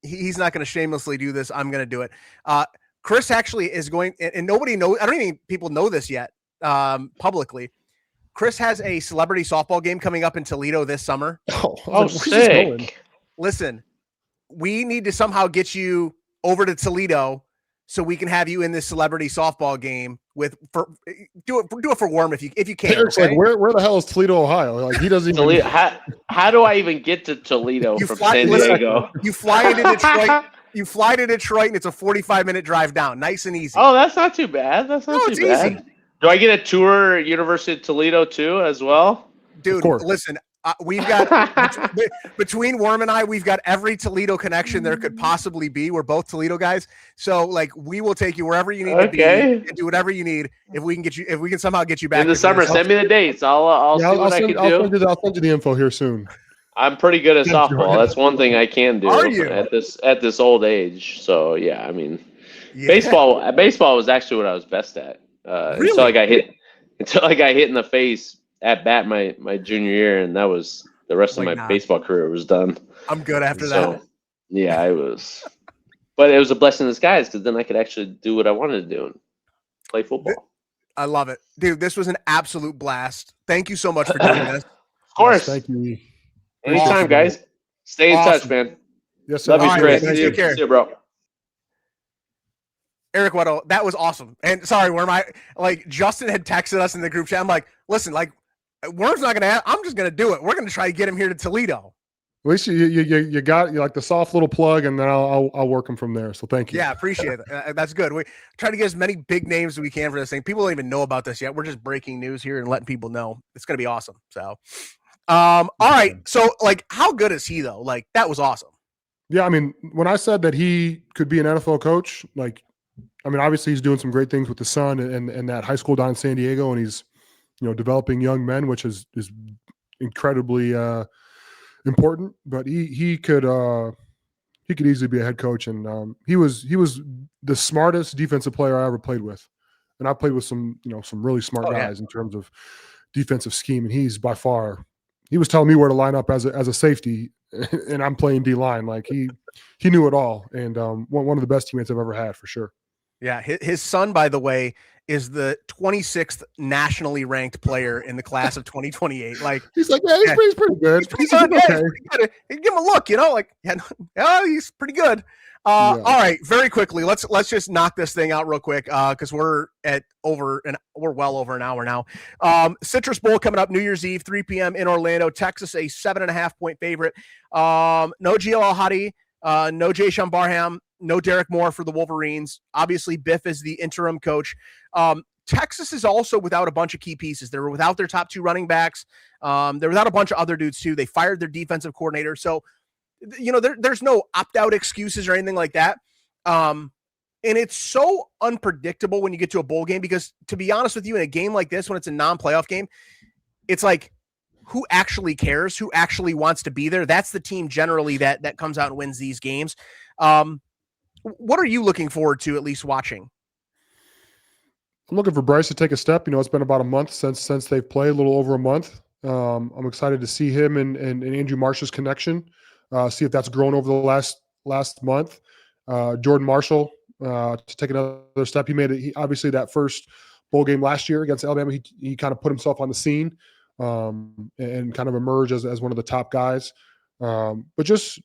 Speaker 1: he's not going to shamelessly do this. I'm going to do it. Chris actually is going, and nobody knows. I don't even think people know this yet publicly. Chris has a celebrity softball game coming up in Toledo this summer.
Speaker 3: Oh, sick.
Speaker 1: Listen, we need to somehow get you over to Toledo so we can have you in this celebrity softball game do it for Worm if you can.
Speaker 2: Eric's
Speaker 1: okay?
Speaker 2: like, where the hell is Toledo, Ohio? Like, he doesn't even.
Speaker 3: Toledo, how do I even get to Toledo from San Diego?
Speaker 1: You fly into Detroit. You fly to Detroit, and it's a 45-minute drive down. Nice and easy.
Speaker 3: Oh, that's not too bad. That's not too bad. Easy. Do I get a tour University of Toledo too as well?
Speaker 1: Dude, listen, we've got between Worm and I, we've got every Toledo connection there could possibly be. We're both Toledo guys, so like we will take you wherever you need to be and do whatever you need. If we can somehow get you back
Speaker 3: in the summer, send me the dates. I'll see what I can do.
Speaker 2: I'll send you the info here soon.
Speaker 3: I'm pretty good at softball. That's one thing I can do.
Speaker 1: Are you?
Speaker 3: At this old age? So yeah, I mean, baseball was actually what I was best at.
Speaker 1: Really?
Speaker 3: Until I got hit in the face at bat my junior year, and that was the rest of my baseball career was done.
Speaker 1: I'm good after that.
Speaker 3: Yeah, I was. But it was a blessing in disguise because then I could actually do what I wanted to do and play football.
Speaker 1: I love it, dude. This was an absolute blast. Thank you so much for doing this.
Speaker 3: Of course.
Speaker 2: Yes, thank you.
Speaker 3: Anytime, guys. Stay in touch, man.
Speaker 2: Yes, sir.
Speaker 3: Love you, Chris.
Speaker 1: Man, take care.
Speaker 3: See you, bro.
Speaker 1: Eric Weddle, that was awesome. And sorry, Worm, Justin had texted us in the group chat. I'm like, listen, Worm's not going to, I'm just going to do it. We're going to try to get him here to Toledo.
Speaker 2: At least you got like the soft little plug, and then I'll work them from there. So thank you.
Speaker 1: Yeah, appreciate it. That's good. We try to get as many big names as we can for this thing. People don't even know about this yet. We're just breaking news here and letting people know. It's going to be awesome. So, all right. So, how good is he though? That was awesome. Yeah,
Speaker 2: I mean, when I said that he could be an NFL coach, obviously he's doing some great things with the son and that high school down in San Diego, and he's, developing young men, which is incredibly important. But he could easily be a head coach, and he was the smartest defensive player I ever played with, and I played with some really smart guys in terms of defensive scheme, and he's by far. He was telling me where to line up as a safety, and I'm playing D line. He knew it all, and one of the best teammates I've ever had for sure.
Speaker 1: Yeah, his son, by the way, is the 26th nationally ranked player in the class of 2028.
Speaker 2: He's like, yeah, he's pretty good.
Speaker 1: He's pretty good. Okay. He's pretty good. Give him a look, he's pretty good. All right, very quickly, let's just knock this thing out real quick because we're well over an hour now. Citrus Bowl coming up New Year's Eve, 3 p.m. in Orlando, Texas, a 7.5-point favorite. No Gio Al-Hadi, no Jay Sean Barham, no Derek Moore for the Wolverines. Obviously, Biff is the interim coach. Texas is also without a bunch of key pieces. They were without their top 2 running backs. They're without a bunch of other dudes too. They fired their defensive coordinator. So, there's no opt-out excuses or anything like that. And it's so unpredictable when you get to a bowl game because, to be honest with you, in a game like this, when it's a non-playoff game, it's like, who actually cares? Who actually wants to be there? That's the team generally that comes out and wins these games. What are you looking forward to at least watching?
Speaker 2: I'm looking for Bryce to take a step. It's been about a month since they've played, a little over a month. I'm excited to see him and Andrew Marshall's connection. See if that's grown over the last month. Jordan Marshall to take another step. He made it. Obviously that first bowl game last year against Alabama, he kind of put himself on the scene and kind of emerged as one of the top guys. But just,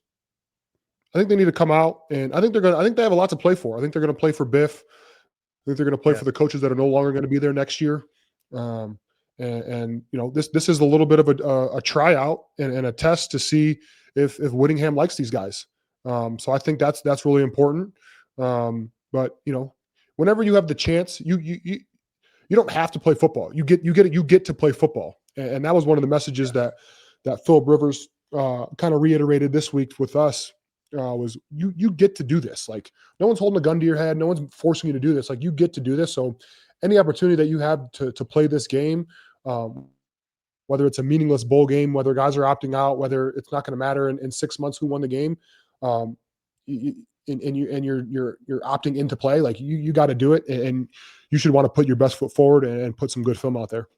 Speaker 2: I think they need to come out, and I think they have a lot to play for. I think they're going to play for Biff. I think they're going to play for the coaches that are no longer going to be there next year. This is a little bit of a tryout and a test to see if Whittingham likes these guys. So I think that's really important. But whenever you have the chance, you don't have to play football. You get to play football. And that was one of the messages that Philip Rivers kind of reiterated this week with us. Was you get to do this. Like, no one's holding a gun to your head. No one's forcing you to do this. Like, you get to do this. So any opportunity that you have to play this game, whether it's a meaningless bowl game, whether guys are opting out, whether it's not going to matter in 6 months who won the game, and you're opting into play, like you got to do it, and you should want to put your best foot forward and put some good film out there.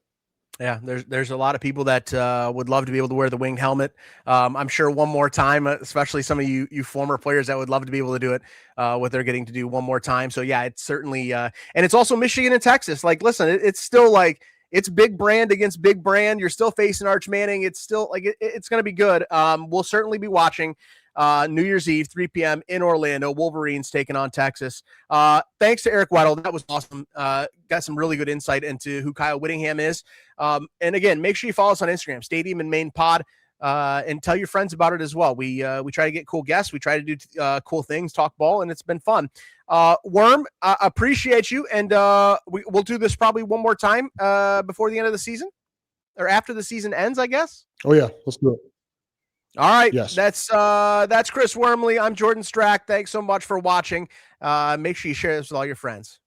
Speaker 1: Yeah, there's a lot of people that would love to be able to wear the winged helmet. I'm sure one more time, especially some of you former players that would love to be able to do it, what they're getting to do one more time. So yeah, it's certainly, and it's also Michigan and Texas. Like, listen, it's still like, it's big brand against big brand. You're still facing Arch Manning. It's still like, it's going to be good. We'll certainly be watching. New Year's Eve, 3 p.m. in Orlando, Wolverines taking on Texas. Thanks to Eric Weddle. That was awesome. Got some really good insight into who Kyle Whittingham is. And again, make sure you follow us on Instagram, Stadium and Main Pod, and tell your friends about it as well. We try to get cool guests. We try to do cool things, talk ball, and it's been fun. Worm, appreciate you. And we'll do this probably one more time before the end of the season, or after the season ends, I guess.
Speaker 2: Oh yeah, let's do it.
Speaker 1: All right.
Speaker 2: Yes.
Speaker 1: That's Chris Wormley. I'm Jordan Strack. Thanks so much for watching. Make sure you share this with all your friends.